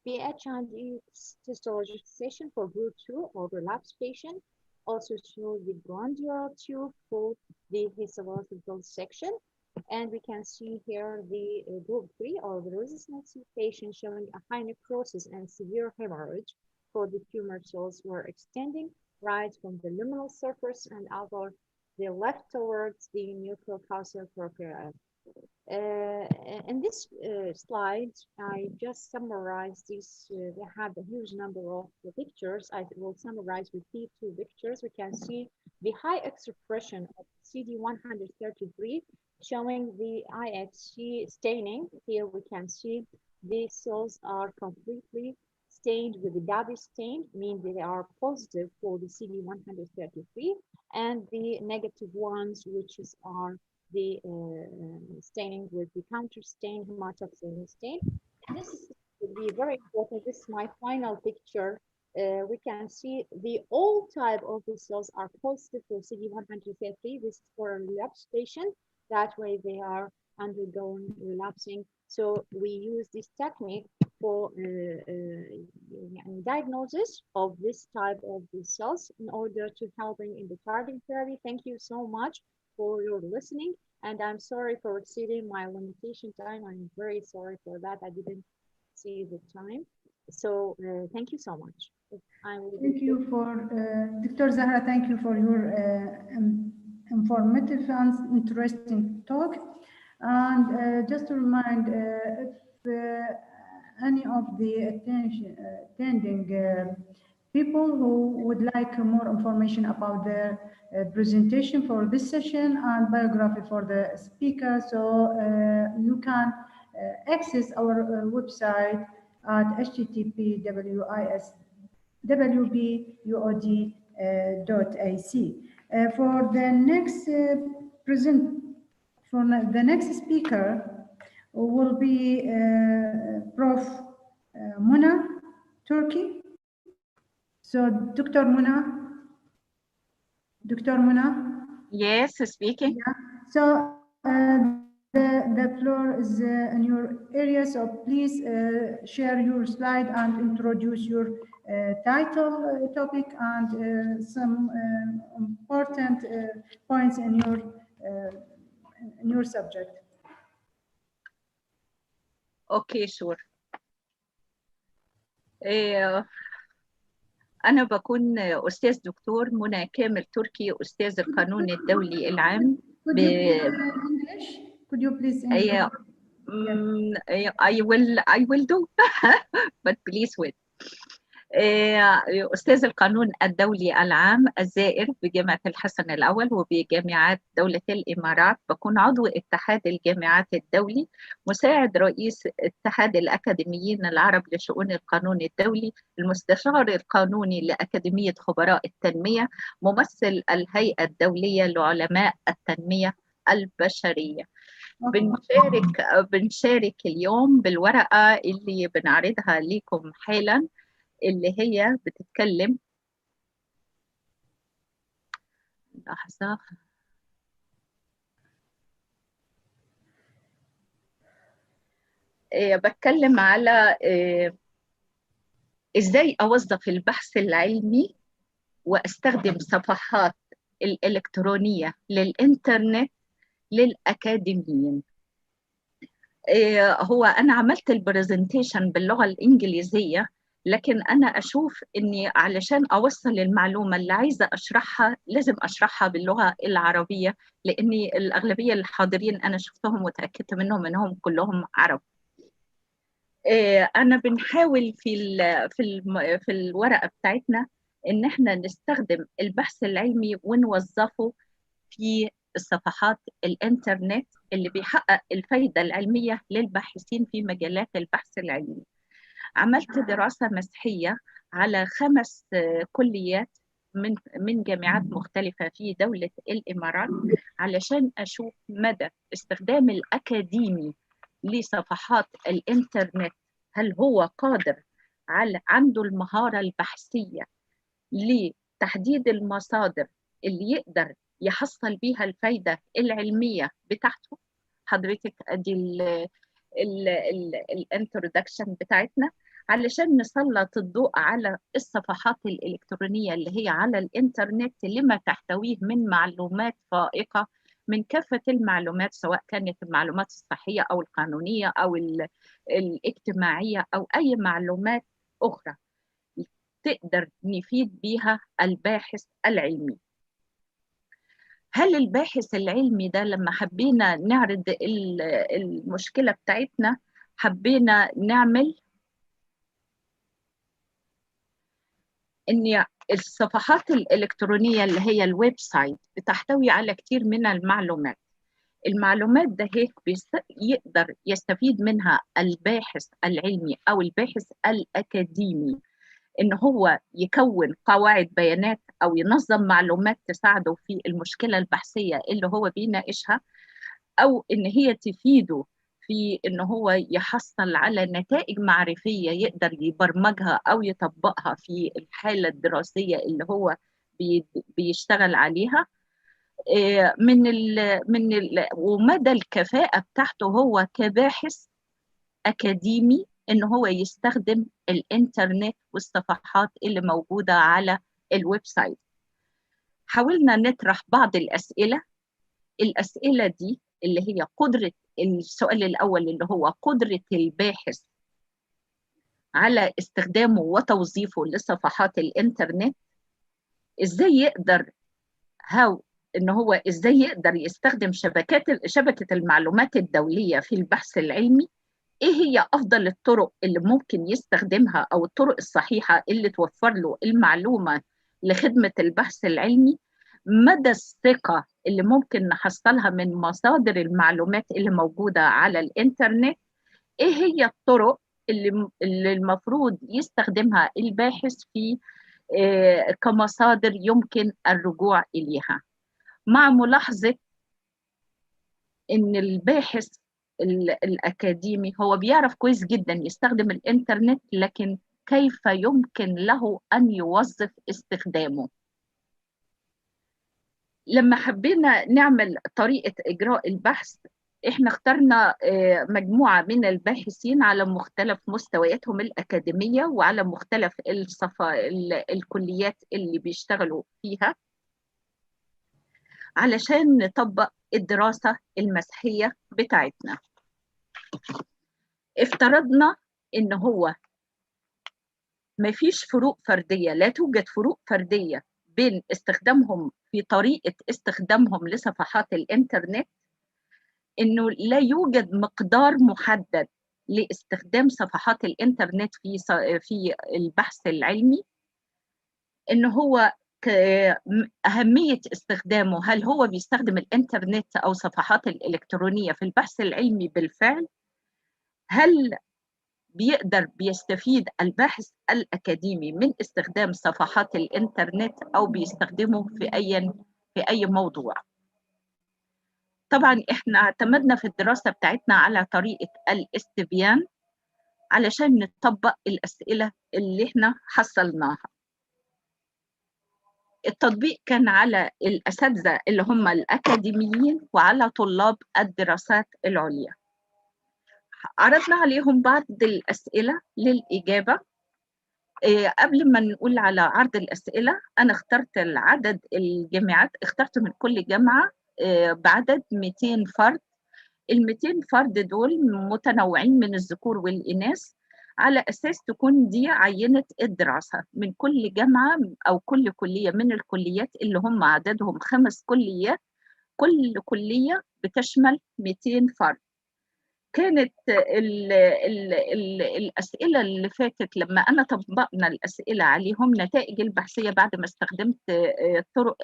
The H&E histological section for group 2 or relapse patient also shows the glandular tube for the histological section. And we can see here the group 3 or the resistance patient showing a high necrosis and severe hemorrhage, for the tumor cells were extending right from the luminal surface and over the left towards the nucleocalcium procrea. In this slide, I just summarized this. They have a huge number of pictures. I will summarize with these 2 pictures. We can see the high expression of CD133 showing the IHC staining. Here we can see the cells are completely stained with the DABI stain, meaning they are positive for the CD133, and the negative ones, which are the staining with the counter stain, hematoxylin stain. And this is be very important. This is my final picture. We can see the all type of the cells are positive for CD133. This is for a relapse patient. That way they are undergoing relapsing. So we use this technique for diagnosis of this type of the cells in order to helping in the targeting therapy. Thank you so much for your listening, and I'm sorry for exceeding my limitation time. I'm very sorry for that. I didn't see the time. So thank you so much. Thank you for Dr. Zahra. Thank you for your informative and interesting talk. And just to remind, if any of the attending people who would like more information about their presentation for this session and biography for the speaker, so you can access our website at http://wbuod.ac. For the next speaker will be Prof. Muna Turki. So Dr. Muna. Yes, speaking. Yeah. So the floor is in your area. So please share your slide and introduce your title, topic, and some important points in your subject. Okay, sure. أنا بكون أستاذ دكتور منى كامل تركي، أستاذ القانون الدولي العام. Could you please English? I will do, but please wait. أستاذ القانون الدولي العام الزائر بجامعة الحسن الأول وبجامعات دولة الإمارات. بكون عضو اتحاد الجامعات الدولي، مساعد رئيس اتحاد الأكاديميين العرب لشؤون القانون الدولي، المستشار القانوني لأكاديمية خبراء التنمية، ممثل الهيئة الدولية لعلماء التنمية البشرية. بنشارك اليوم بالورقة اللي بنعرضها لكم حالا، اللي هي بتتكلم لحظة. بتكلم على إزاي أوظف البحث العلمي وأستخدم صفحات الإلكترونية للإنترنت للأكاديميين. هو أنا عملت البرزنتيشن باللغة الإنجليزية، لكن أنا أشوف إني علشان أوصل المعلومة اللي عايزة أشرحها لازم أشرحها باللغة العربية، لأني الأغلبية الحاضرين أنا شفتهم وتأكدت منهم إنهم كلهم عرب. أنا بنحاول في الورقة بتاعتنا إن إحنا نستخدم البحث العلمي ونوظفه في الصفحات الإنترنت اللي بيحقق الفايدة العلمية للباحثين في مجالات البحث العلمي. عملت دراسة مسحية على 5 كليات من جامعات مختلفة في دولة الإمارات علشان أشوف مدى استخدام الأكاديمي لصفحات الإنترنت. هل هو قادر عنده المهارة البحثية لتحديد المصادر اللي يقدر يحصل بيها الفايدة العلمية بتاعته. حضرتك أدي الانترودكشن بتاعتنا علشان نسلط الضوء على الصفحات الإلكترونية اللي هي على الإنترنت لما تحتويه من معلومات فائقة من كافة المعلومات، سواء كانت المعلومات الصحية أو القانونية أو الاجتماعية أو أي معلومات أخرى تقدر نفيد بيها الباحث العلمي. هل الباحث العلمي ده لما حبينا نعرض المشكلة بتاعتنا حبينا نعمل إن الصفحات الإلكترونية اللي هي الويب سايت بتحتوي على كتير من المعلومات. المعلومات ده يقدر يستفيد منها الباحث العلمي أو الباحث الأكاديمي، إن هو يكون قواعد بيانات أو ينظم معلومات تساعده في المشكلة البحثية اللي هو بيناقشها، أو إن هي تفيده في إن هو يحصل على نتائج معرفية يقدر يبرمجها أو يطبقها في الحالة الدراسية اللي هو بيشتغل عليها. ومدى الكفاءة بتاعته هو كباحث أكاديمي إن هو يستخدم الإنترنت والصفحات اللي موجودة على الويب سايت. حاولنا نطرح بعض الأسئلة دي اللي هي قدرة السؤال الأول اللي هو قدرة الباحث على استخدامه وتوظيفه لصفحات الإنترنت. إزاي يقدر إن هو إزاي يقدر يستخدم شبكة المعلومات الدولية في البحث العلمي. إيه هي أفضل الطرق اللي ممكن يستخدمها أو الطرق الصحيحة اللي توفر له المعلومة لخدمة البحث العلمي. مدى الثقة اللي ممكن نحصلها من مصادر المعلومات اللي موجودة على الإنترنت. إيه هي الطرق اللي المفروض يستخدمها الباحث في كمصادر يمكن الرجوع إليها، مع ملاحظة إن الباحث الأكاديمي هو بيعرف كويس جدا يستخدم الإنترنت، لكن كيف يمكن له أن يوظف استخدامه. لما حبينا نعمل طريقة إجراء البحث، إحنا اخترنا مجموعة من الباحثين على مختلف مستوياتهم الأكاديمية وعلى مختلف الكليات اللي بيشتغلوا فيها علشان نطبق الدراسة المسحية بتاعتنا. افترضنا إن هو مفيش فروق فردية، لا توجد فروق فردية بين استخدامهم في طريقة استخدامهم لصفحات الإنترنت، إنه لا يوجد مقدار محدد لاستخدام صفحات الإنترنت في البحث العلمي. إنه هو أهمية استخدامه، هل هو بيستخدم الإنترنت أو صفحات الإلكترونية في البحث العلمي بالفعل؟ هل بيستفيد الباحث الأكاديمي من استخدام صفحات الإنترنت أو بيستخدمه في أي موضوع؟ طبعا إحنا اعتمدنا في الدراسة بتاعتنا على طريقة الاستبيان علشان نطبق الأسئلة اللي إحنا حصلناها. التطبيق كان على الأساتذة اللي هم الأكاديميين وعلى طلاب الدراسات العليا. عرضنا عليهم بعض الأسئلة للإجابة. قبل ما نقول على عرض الأسئلة، أنا اخترت العدد الجامعات، اخترت من كل جامعة بعدد 200 فرد. ال 200 فرد دول متنوعين من الذكور والإناث، على أساس تكون دي عينة الدراسة من كل جامعة أو كل كلية من الكليات اللي هم عددهم 5 كليات، كل كلية بتشمل 200 فرد. كانت الأسئلة اللي فاتت لما أنا طبقنا الأسئلة عليهم، نتائج البحثية بعد ما استخدمت الطرق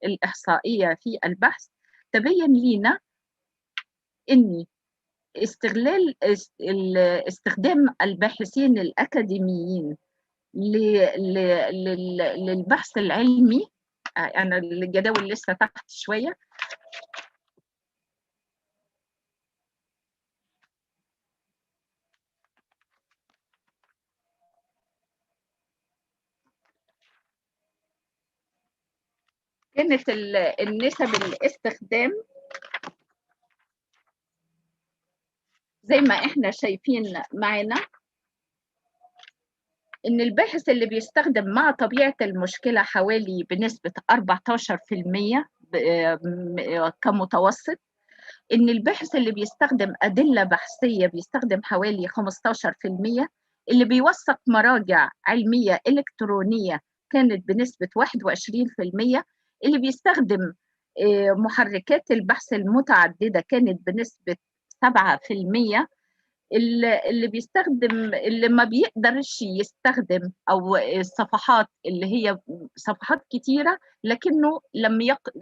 الإحصائية في البحث، تبين لينا إن استخدام الباحثين الأكاديميين للبحث العلمي، أنا الجداول لسه تحت شوية، كانت النسب الاستخدام زي ما احنا شايفين معنا، ان الباحث اللي بيستخدم مع طبيعة المشكلة حوالي بنسبة 14% كمتوسط، ان الباحث اللي بيستخدم أدلة بحثية بيستخدم حوالي 15%، اللي بيوثق مراجع علمية إلكترونية كانت بنسبة 21%، اللي بيستخدم محركات البحث المتعددة كانت بنسبة 7%، اللي بيستخدم اللي ما بيقدرش يستخدم أو الصفحات اللي هي صفحات كتيرة لكنه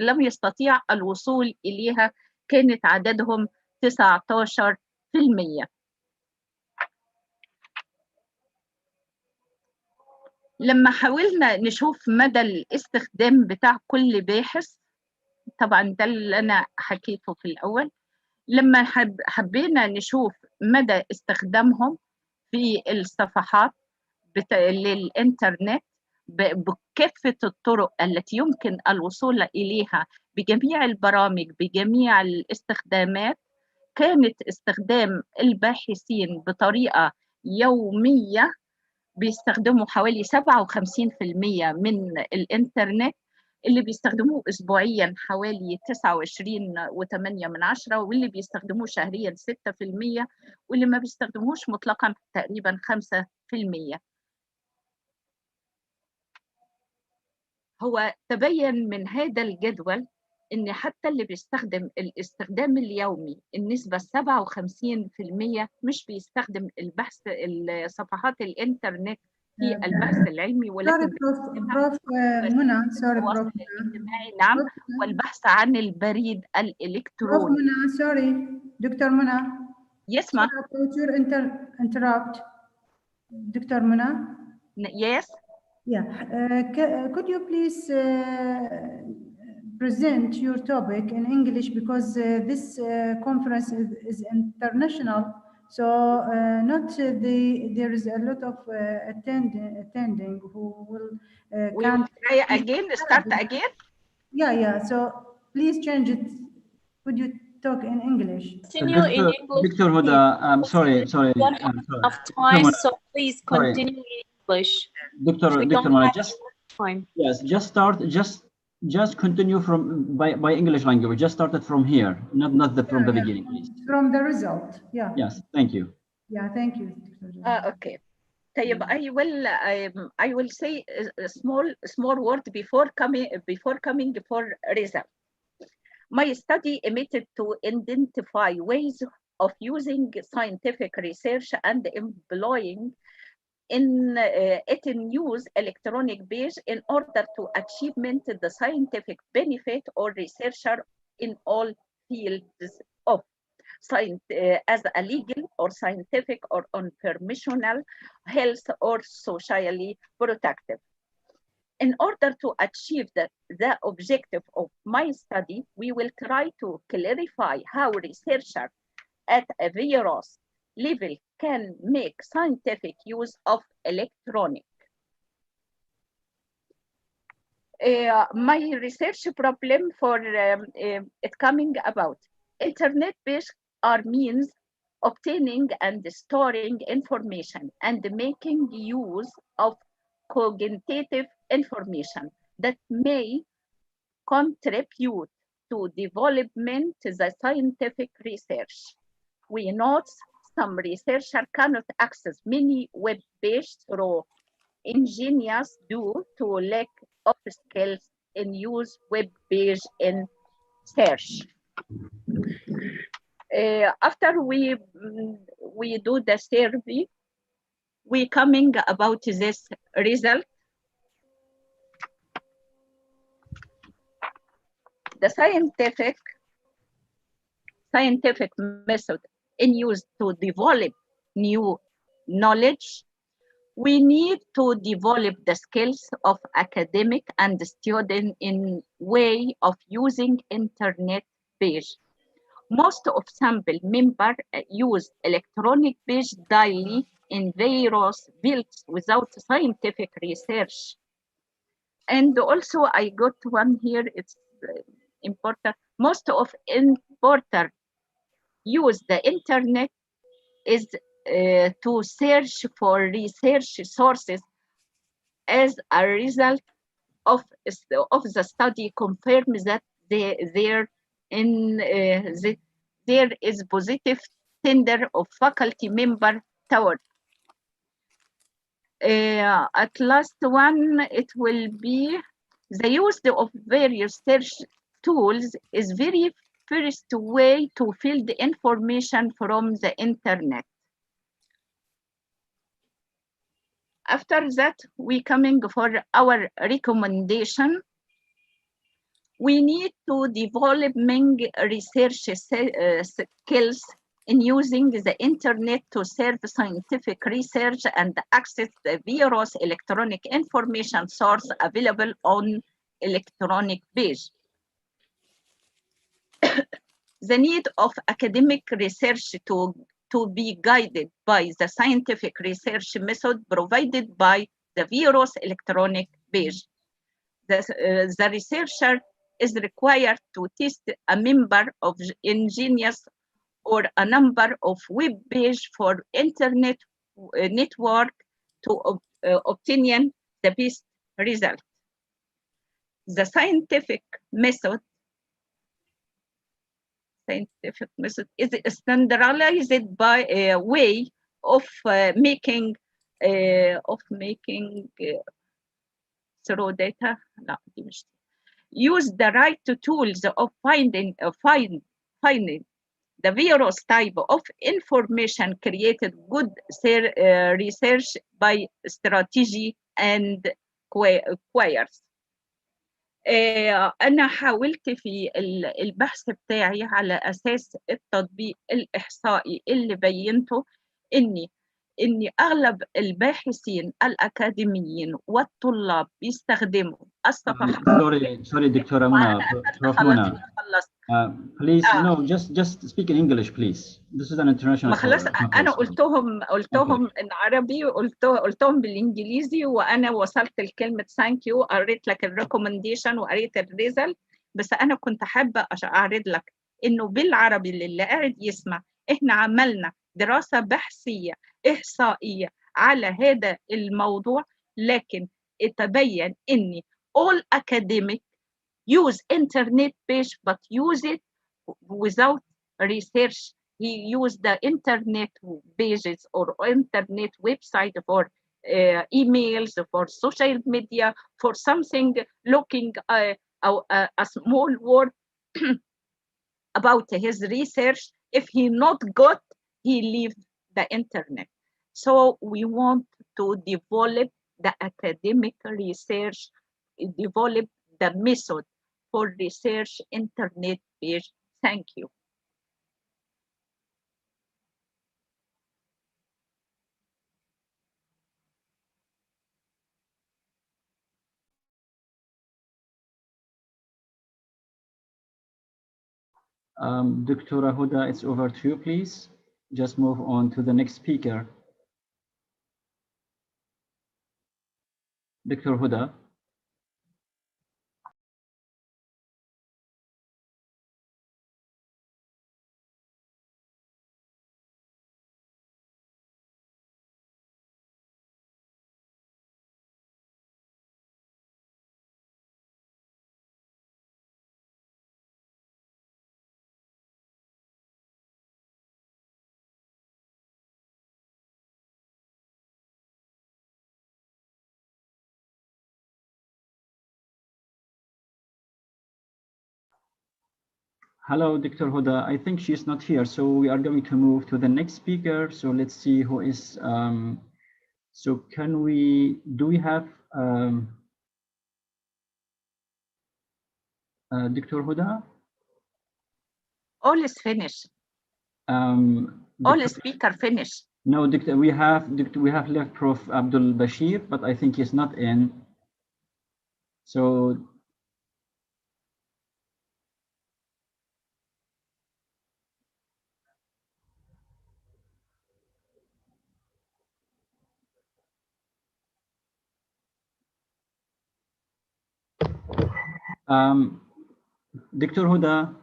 لم يستطيع الوصول إليها كانت عددهم 19%. لما حاولنا نشوف مدى الاستخدام بتاع كل باحث، طبعا ده اللي أنا حكيته في الأول، لما حبينا نشوف مدى استخدامهم في الصفحات للإنترنت بكافة الطرق التي يمكن الوصول إليها بجميع البرامج بجميع الاستخدامات، كانت استخدام الباحثين بطريقة يومية بيستخدموا حوالي 57% من الإنترنت، اللي بيستخدموه أسبوعيا حوالي 29.8، واللي بيستخدموه شهريا 6%، واللي ما بيستخدموش مطلقا تقريبا 5%. هو تبين من هذا الجدول إن حتى اللي بيستخدم الاستخدام اليومي النسبة 57% مش بيستخدم صفحات الإنترنت في البحث العلمي، ولكن بروف منى، سوري بروف الاجتماعي، نعم، والبحث عن البريد الإلكتروني. بروف منى، سوري دكتور منى. يسمع. interrupt دكتور منى. Yes. Yeah. Could you please present your topic in English, because this conference is international, so there is a lot of attending who will we will try again, start again. Yeah, so please change it. Could you talk in English? Continue in English. Dr. Huda, I'm sorry. Don't have enough time, so please continue in English. Dr. Huda, just start. Just continue from by English language. Just started from here, not from the beginning, please. From the result, yeah. Yes, thank you. Yeah, thank you. Okay. I will say a small word before coming for result. My study aimted to identify ways of using scientific research and employing it in use electronic base in order to achievement the scientific benefit or researcher in all fields of science, as a legal or scientific or unpermissional, health or socially protective. In order to achieve the objective of my study, we will try to clarify how researchers at a various level can make scientific use of electronic. My research problem for it coming about internet-based are means obtaining and storing information, and making use of cognitive information that may contribute to development the scientific research. We note some researchers cannot access many web pages through engineers due to lack of skills in use web page in search. After we do the survey, we coming about this result. The scientific method in use to develop new knowledge. We need to develop the skills of academic and student in way of using internet page. Most of sample members use electronic page daily in various fields without scientific research. And also I got one here, it's important. Most of importers use the internet is to search for research sources. As a result of the study confirms that there is positive tender of faculty member toward. At last one, it will be the use of various search tools is very first way to fill the information from the internet. After that, we coming for our recommendation. We need to developing research skills in using the internet to serve scientific research and access the various electronic information source available on electronic page. The need of academic research to be guided by the scientific research method provided by the various electronic page. The researcher is required to test a member of engineers or a number of web pages for internet network to obtain the best result. The scientific method is standardized by a way of making through data. Use the right tools of finding the various type of information created good research by strategy and queries. أنا حاولت في البحث بتاعي على أساس التطبيق الإحصائي اللي بينته إني أغلب الباحثين الأكاديميين والطلاب بيستخدموا الصفحات. Sorry, دكتورة منى. Please, no, just speak in English, please. This is an international. خلاص أنا قلتهم إن عربي قلتهم بالإنجليزي، وأنا وصلت لكلمة thank you، قريت لك الريكومنديشن وقريت الريزلت، بس أنا كنت حابة أعرض لك إنه بالعربي اللي قاعد يسمع إحنا عملنا دراسة بحثية إحصائية على هذا الموضوع، لكن تبين إن all academic use internet page but use it without research. He used the internet pages or internet website for emails, for social media, for something looking a small word about his research. If he not got, he leave the internet. So we want to develop the academic research, develop the method for research internet page. Thank you. Dr. Huda, it's over to you, please. Just move on to the next speaker. Dr. Huda. Hello, Dr. Huda. I think she's not here, so we are going to move to the next speaker. So let's see who is. So can we? Do we have Dr. Huda? All is finished. All speaker finished. No, we have left Prof. Abdul Bashir, but I think he's not in. So. Dr. Huda.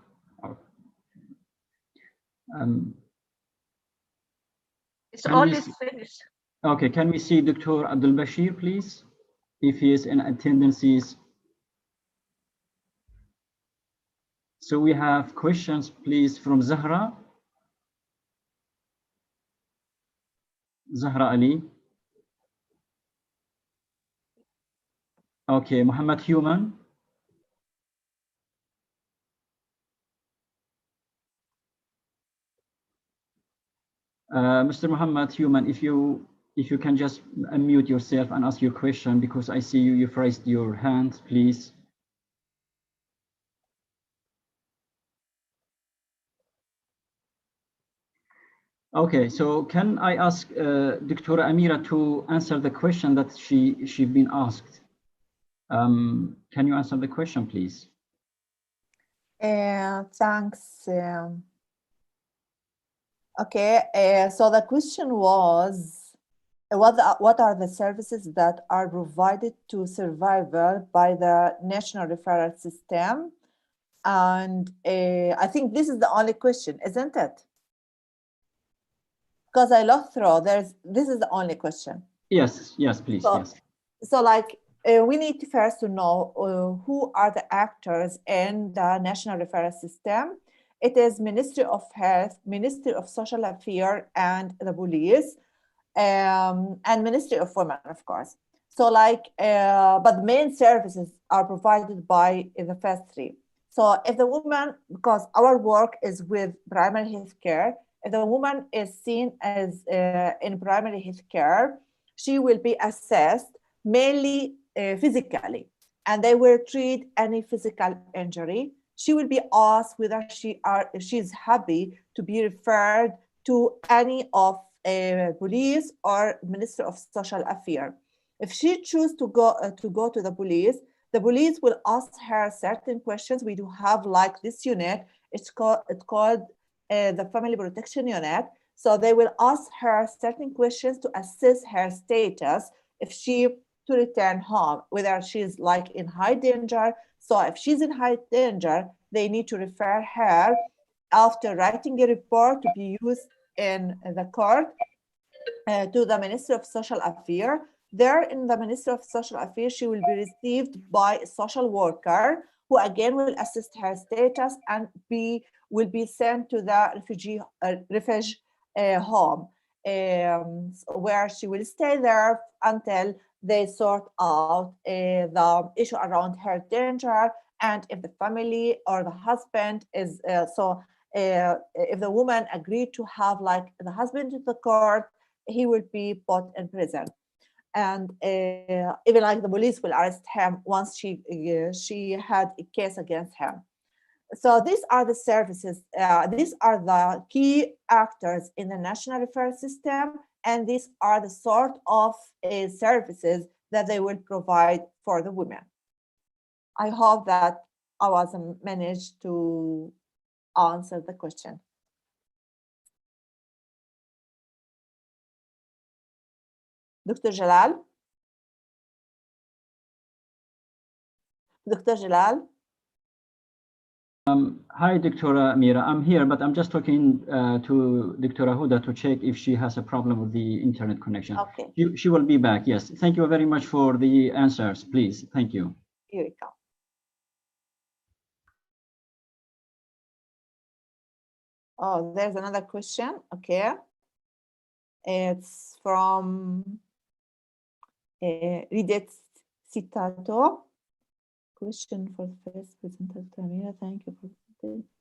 It's all is finished. Okay, can we see Dr. Abdul Bashir, please, if he is in attendances? So we have questions, please, from Zahra. Zahra Ali. Okay, Muhammad Human. Mr. Muhammad Human, if you can just unmute yourself and ask your question, because I see you've raised your hand, please. Okay, so can I ask Dr. Amira to answer the question that she's been asked? Can you answer the question, please? Thanks. Okay, so the question was, what are the services that are provided to survivor by the National Referral System? And I think this is the only question, isn't it? Because I looked through, this is the only question. Yes, yes, please, so, yes. So like, we need to first to know who are the actors in the National Referral System. It is Ministry of Health, Ministry of Social Affairs, and the police, and Ministry of Women, of course. So like, but main services are provided by the first three. So if the woman, because our work is with primary health care, if the woman is seen as in primary health care, she will be assessed mainly physically, and they will treat any physical injury. She will be asked whether she's happy to be referred to any of police or Ministry of Social Affairs. If she chooses to go to the police will ask her certain questions. We do have like this unit. It's called the Family Protection Unit. So they will ask her certain questions to assess her status if she to return home, whether she's like in high danger. So if she's in high danger, they need to refer her after writing a report to be used in the court to the Ministry of Social Affairs. There in the Ministry of Social Affairs, she will be received by a social worker who again will assess her status and will be sent to the refugee home, where she will stay there until they sort out the issue around her danger, and if the family or the husband is if the woman agreed to have like the husband in the court, he will be put in prison. And even like the police will arrest him once she had a case against him. So these are the services, these are the key actors in the National Referral System, and these are the sort of services that they will provide for the women. I hope that I was managed to answer the question. Dr. Jalal? Dr. Jalal? Hi, Dr. Amira. I'm here, but I'm just talking to Dr. Huda to check if she has a problem with the internet connection. Okay. She will be back, yes. Thank you very much for the answers, please. Thank you. Here we go. Oh, there's another question. Okay. It's from Ridet Citato. Question for the first presenter, Tamira. Thank you for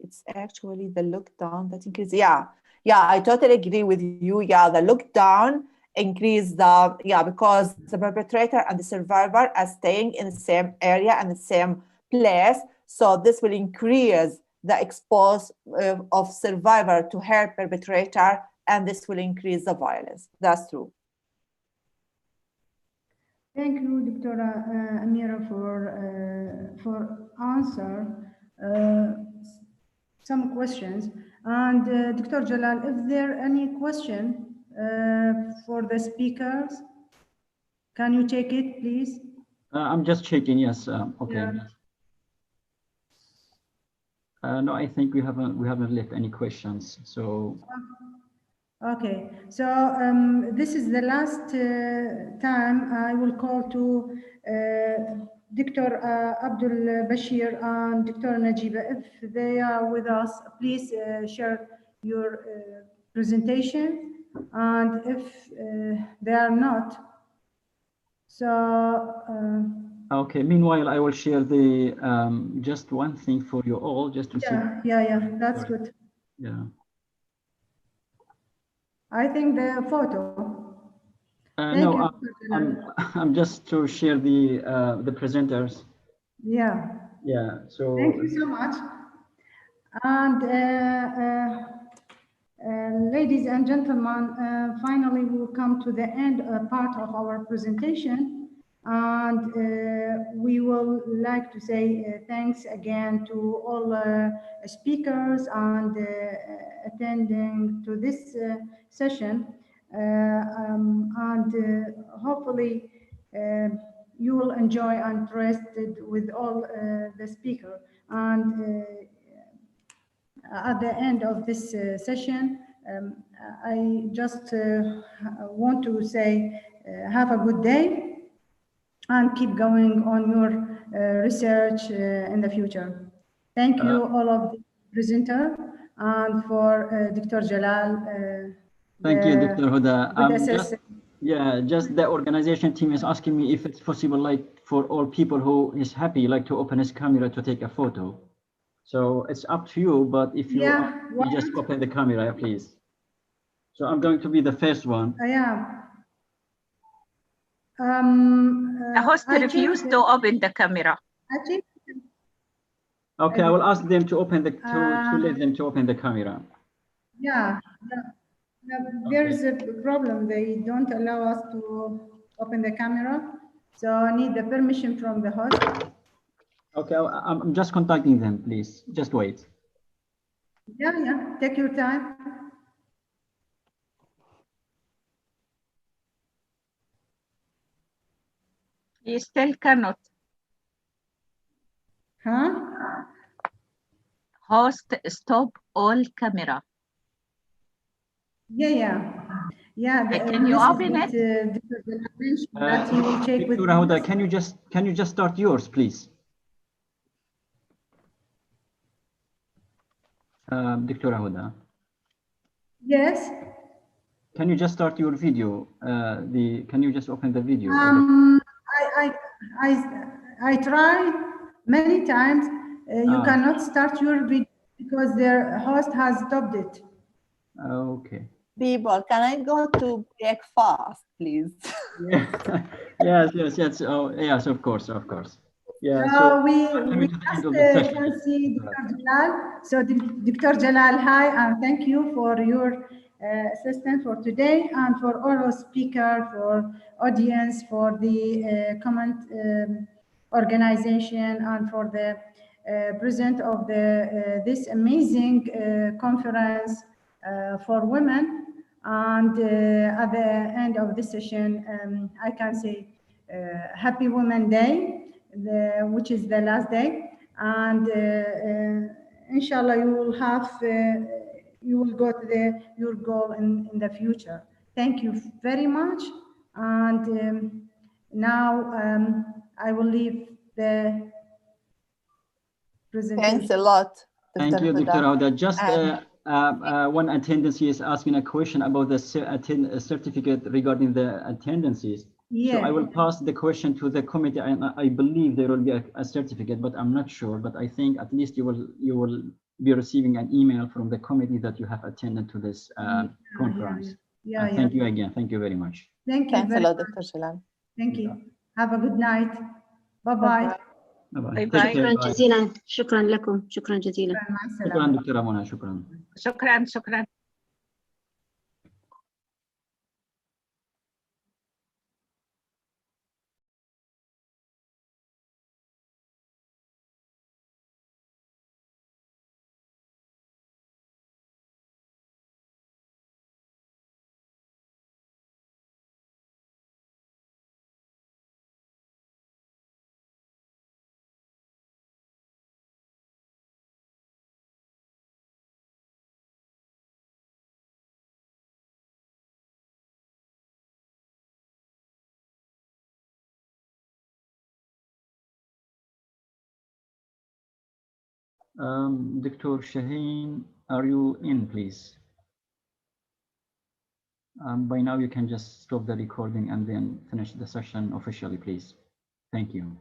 It's actually the lockdown that increases. Yeah, I totally agree with you. Yeah, the lockdown increase because the perpetrator and the survivor are staying in the same area and the same place. So this will increase the exposure of survivor to her perpetrator, and this will increase the violence. That's true. Thank you, Dr. Amira, for answer some questions. And Dr. Jalal, is there any question for the speakers? Can you take it, please? I'm just checking. Yes. Okay. Yeah. No, I think we haven't left any questions. So. Okay, so this is the last time I will call to Dr. Abdul Bashir and Dr. Najiba. If they are with us, please share your presentation. And if they are not, so. Okay, meanwhile, I will share the just one thing for you all, just to see. Yeah, that's good. Yeah. I think the photo. No, I'm just to share the presenters. Yeah. Yeah. So. Thank you so much. And ladies and gentlemen, finally we will come to the end part of our presentation, and we will like to say thanks again to all speakers and attending to this session, and hopefully you will enjoy and interested with all the speakers. And at the end of this session, I just want to say have a good day and keep going on your research in the future. Thank you all of the presenter and for Dr. Jalal. Thank you, Dr. Huda. Just the organization team is asking me if it's possible, like for all people who is happy, like to open his camera to take a photo. So it's up to you, but if you, you just open the camera, please. So I'm going to be the first one. Yeah. The host refused to open the camera. Okay, I will ask them to open the to let them to open the camera. Yeah, there is a problem. They don't allow us to open the camera, so I need the permission from the host. Okay, I'm just contacting them, please. Just wait. Yeah, take your time. You still cannot. Huh? Host, stop all camera. Yeah. Can you open it? Dr. Huda, can you just start yours, please? Dr. Huda. Yes. Can you just start your video? Can you just open the video? I tried many times. You cannot start your video because their host has stopped it. Okay. People, can I go to breakfast, please? Yes. Oh, yes, of course. Yeah. So we just can see Dr. Jalal. So Dr. Jalal, hi, and thank you for your assistance for today and for all our speakers, for audience, for the comment organization, and for the present of this amazing conference for women. And at the end of this session, I can say Happy Women's Day, which is the last day. And inshallah, you will have, you will go to your goal in the future. Thank you very much. And now I will leave the presentation. Thanks a lot. Thank you, Dr. Huda. Just one attendance is asking a question about the certificate regarding the attendances. Yeah. So I will pass the question to the committee, and I believe there will be a certificate, but I'm not sure. But I think at least you will be receiving an email from the committee that you have attended to this conference. Thank you again. Thank you very much. Thank you. Thanks a lot, Dr. Jalal. Thank you. Have a good night. Bye-bye. شكرا جزيلا. شكرا لكم. شكرا جزيلا. مع السلامة. شكرا دكتورة منى. شكرا. شكرا. Dr. Shaheen, are you in, please? By now you can just stop the recording and then finish the session officially, please. Thank you.